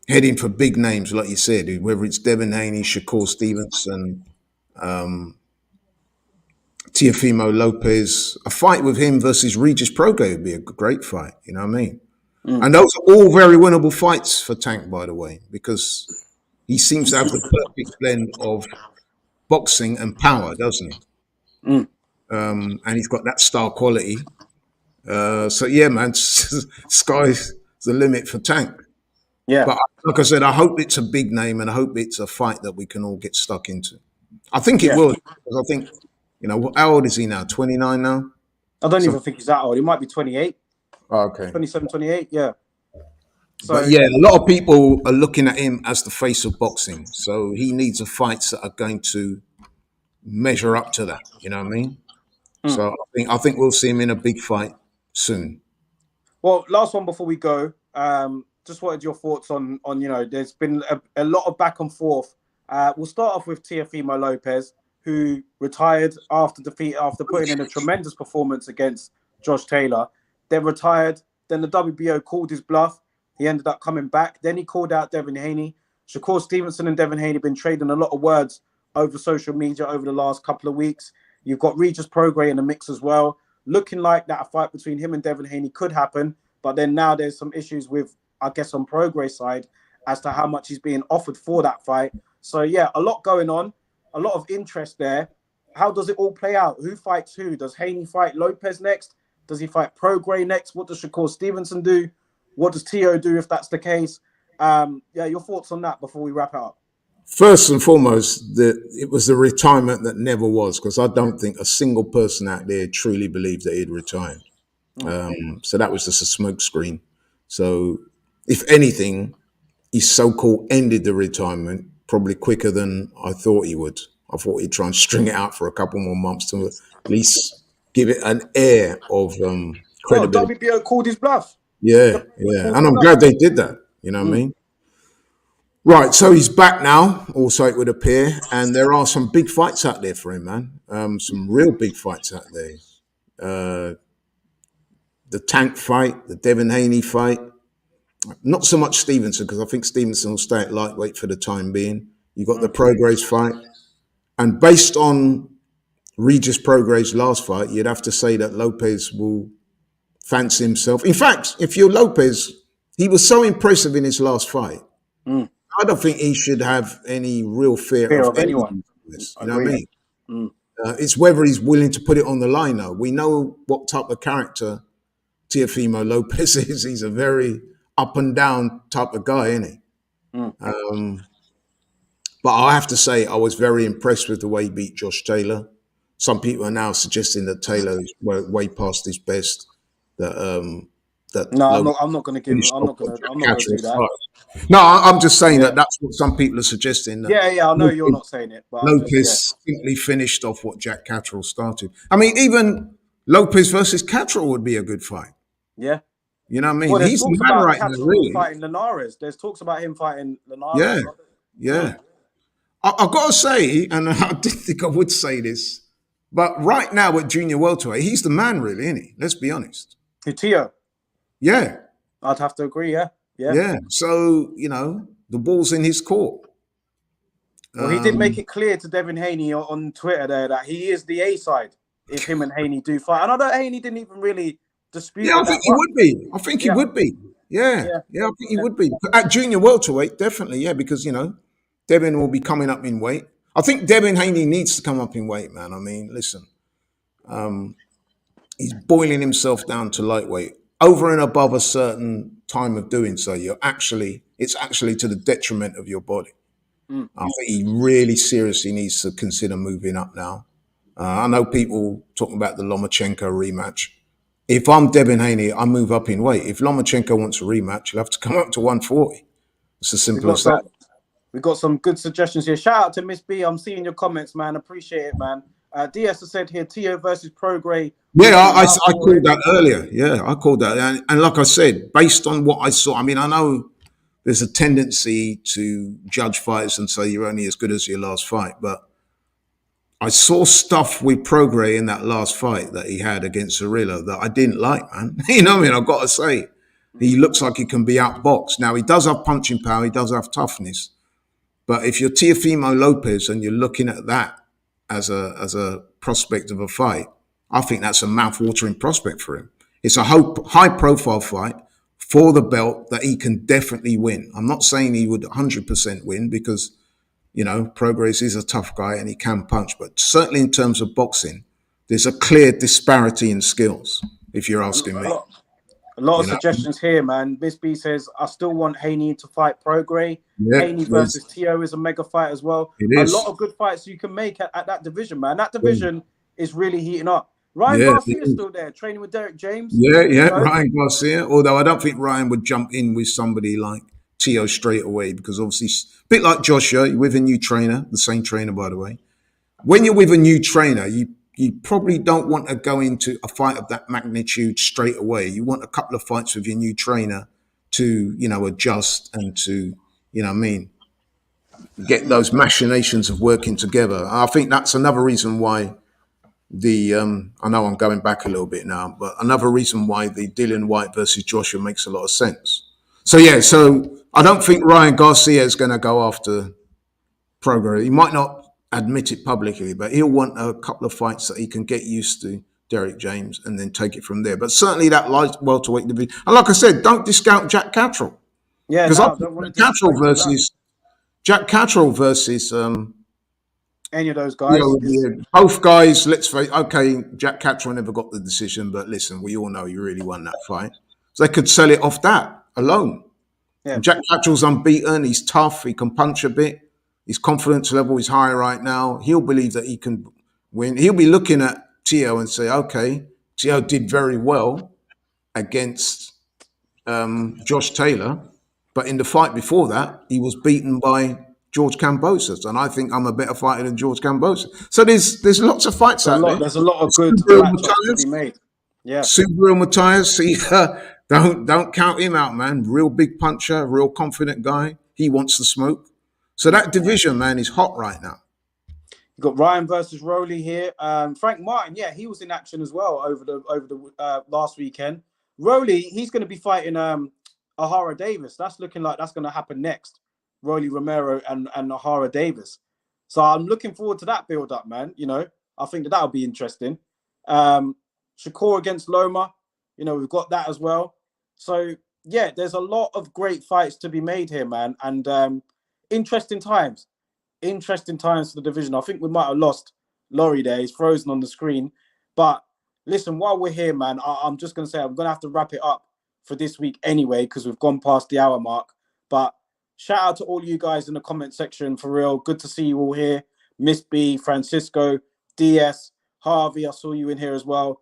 heading for big names, like you said, whether it's Devin Haney, Shakur Stevenson, Teofimo Lopez. A fight with him versus Regis Prograis would be a great fight, you know what I mean? And those are all very winnable fights for Tank, by the way, because he seems to have the perfect blend of boxing and power, doesn't he? And he's got that star quality. So yeah, man, sky's the limit for Tank. Yeah. But like I said, I hope it's a big name, and I hope it's a fight that we can all get stuck into. I think it will, because I think, how old is he now? 29 now? I don't even think he's that old. He might be 28. Oh, okay. 27, 28, yeah. So, but yeah, a lot of people are looking at him as the face of boxing. So he needs a fights that are going to measure up to that. You know what I mean? So I think we'll see him in a big fight soon. Well, last one before we go. Just wanted your thoughts on there's been a lot of back and forth. We'll start off with Teofimo Lopez, who retired after putting in a tremendous performance against Josh Taylor. Then retired. Then the WBO called his bluff. He ended up coming back. Then he called out Devin Haney. Shakur Stevenson and Devin Haney have been trading a lot of words over social media over the last couple of weeks. You've got Regis Prograis in the mix as well. Looking like that a fight between him and Devin Haney could happen. But then now there's some issues with, I guess, on Prograis' side as to how much he's being offered for that fight. So, yeah, a lot going on. A lot of interest there. How does it all play out? Who fights who? Does Haney fight Lopez next? Does he fight Prograis next? What does Shakur Stevenson do? What does Teo do if that's the case? Your thoughts on that before we wrap it up. First and foremost, it was the retirement that never was, because I don't think a single person out there truly believed that he'd retired. So that was just a smokescreen. So if anything, he so-called ended the retirement probably quicker than I thought he would. I thought he'd try and string it out for a couple more months to at least give it an air of credibility. WBO called his bluff. Yeah. And I'm glad they did that. You know what I mean? Right, so he's back now, also it would appear, and there are some big fights out there for him, man. Some real big fights out there. The Tank fight, the Devin Haney fight. Not so much Stevenson, because I think Stevenson will stay at lightweight for the time being. You got the Prograis fight. And based on Regis Prograis' last fight, you'd have to say that Lopez will fancy himself. In fact, if you're Lopez, he was so impressive in his last fight. I don't think he should have any real fear of anyone. You know what I mean? It's whether he's willing to put it on the line, though. We know what type of character Teofimo Lopez is. He's a very up and down type of guy, isn't he? But I have to say, I was very impressed with the way he beat Josh Taylor. Some people are now suggesting that Taylor is way past his best. That No, Logan I'm not gonna give him. finished off what I'm Jack not gonna Catterall do that. started. No, I'm just saying Yeah, that that's what some people are suggesting. That yeah. I know you're not saying it, but I'm just Lopez simply finished off what Jack Catterall started. I mean, even Lopez versus Catterall would be a good fight. yeah. You know what I mean? Well, there's He's the talks man about right now, Catterall really. fighting Linares. There's talks about him fighting Yeah, Linares. yeah. I've got to say, and I didn't think I would say this, but right now at junior welterweight, he's the man, really, isn't he? Let's be honest. Tio, Yeah, I'd have to agree. Yeah, yeah. yeah. So the ball's in his court. Well, he did make it clear to Devin Haney on Twitter there that he is the A side if him and Haney do fight. And I know Haney didn't even really dispute Yeah, I it that think he much. would be. I think he Yeah, would be. Yeah, yeah, yeah. I think he yeah. would be at junior welterweight, definitely. Yeah, because Devin will be coming up in weight. I think Devin Haney needs to come up in weight, man. I mean, listen, he's boiling himself down to lightweight over and above a certain time of doing so. It's actually to the detriment of your body. Mm. I think he really seriously needs to consider moving up now. I know people talking about the Lomachenko rematch. If I'm Devin Haney, I move up in weight. If Lomachenko wants a rematch, he'll have to come up to 140. It's as We simple got as that. some. We got some good suggestions here. Shout out to Miss B. I'm seeing your comments, man. Appreciate it, man. DS has said here, Tio versus Prograis Yeah, would be I called mouth-watering. that earlier. Yeah, I called that. And like I said, based on what I saw, I mean, I know there's a tendency to judge fights and say you're only as good as your last fight, but I saw stuff with Prograis in that last fight that he had against Zorilla that I didn't like, man. You know what I mean? I've got to say, he looks like he can be outboxed. Now, he does have punching power, he does have toughness. But if you're Teofimo Lopez and you're looking at that as a prospect of a fight, I think that's a mouth-watering prospect for him. It's a high-profile fight for the belt that he can definitely win. I'm not saying he would 100% win because Prograis is a tough guy and he can punch, but certainly in terms of boxing, there's a clear disparity in skills, if you're A asking me. lot, a lot of You know? suggestions here, man. Miss B says, I still want Haney to fight Prograis. Yeah, Haney versus Tio is a mega fight as well. it A is. lot of good fights you can make at that division, man. That division is really heating up. Ryan Yeah, Garcia it is is. still there, training with Derek James. Yeah, You know, Ryan Garcia. Although I don't think Ryan would jump in with somebody like Tio straight away because obviously, a bit like Joshua, you're with a new trainer, the same trainer, by the way. When you're with a new trainer, you probably don't want to go into a fight of that magnitude straight away. You want a couple of fights with your new trainer to, adjust and to, what I mean, get those machinations of working together. I think that's another reason why I know I'm going back a little bit now, but another reason why the Dillian White versus Joshua makes a lot of sense. So yeah, so I don't think Ryan Garcia is going to go after Prograis. He might not admit it publicly, but he'll want a couple of fights that he can get used to Derek James and then take it from there. But certainly that light welterweight division. And like I said, don't discount Jack Catterall yeah, because I no, I think don't want to disrespect him. No. Jack Catterall versus Any of those guys is both guys. Let's face. Okay, Jack Catterall never got the decision, but listen, we all know he really won that fight. So they could sell it off that alone. yeah. And Jack Catterall's unbeaten. He's tough. He can punch a bit. His confidence level is high right now. He'll believe that he can win. He'll be looking at Tio and say, okay, Tio did very well against Josh Taylor, but in the fight before that, he was beaten by George Kambosos, and I think I'm a better fighter than George Kambosos. So there's lots of fights out there. There's a lot of good Subaru matchups to be Matthias, made. Yeah. Subaru Matthias, see, don't count him out, man. Real big puncher, real confident guy. He wants the smoke. So that division, man, is hot right now. You got Ryan versus Rowley here. Frank Martin, yeah, he was in action as well over the last weekend. Rowley, he's going to be fighting Ahara Davis. That's looking like that's going to happen next. Rowley Romero and Ahara Davis. So I'm looking forward to that build up, man. I think that'll be interesting. Shakur against Loma, we've got that as well. So yeah, there's a lot of great fights to be made here, man, and interesting times. Interesting times for the division. I think we might have lost Laurie there. He's frozen on the screen. But listen, while we're here, man, I'm just going to say I'm going to have to wrap it up for this week anyway because we've gone past the hour mark. But Shout out to all you guys in the comment section, for real. Good to see you all here. Miss B, Francisco, DS, Harvey, I saw you in here as well.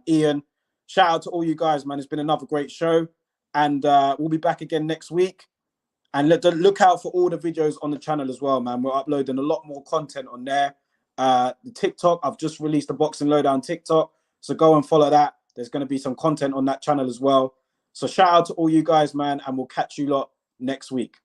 Ian, shout out to all you guys, man. It's been another great show. And we'll be back again next week. And look out for all the videos on the channel as well, man. We're uploading a lot more content on there. The TikTok, I've just released a Boxing Lowdown TikTok. So go and follow that. There's going to be some content on that channel as well. So shout out to all you guys, man. And we'll catch you lot next week.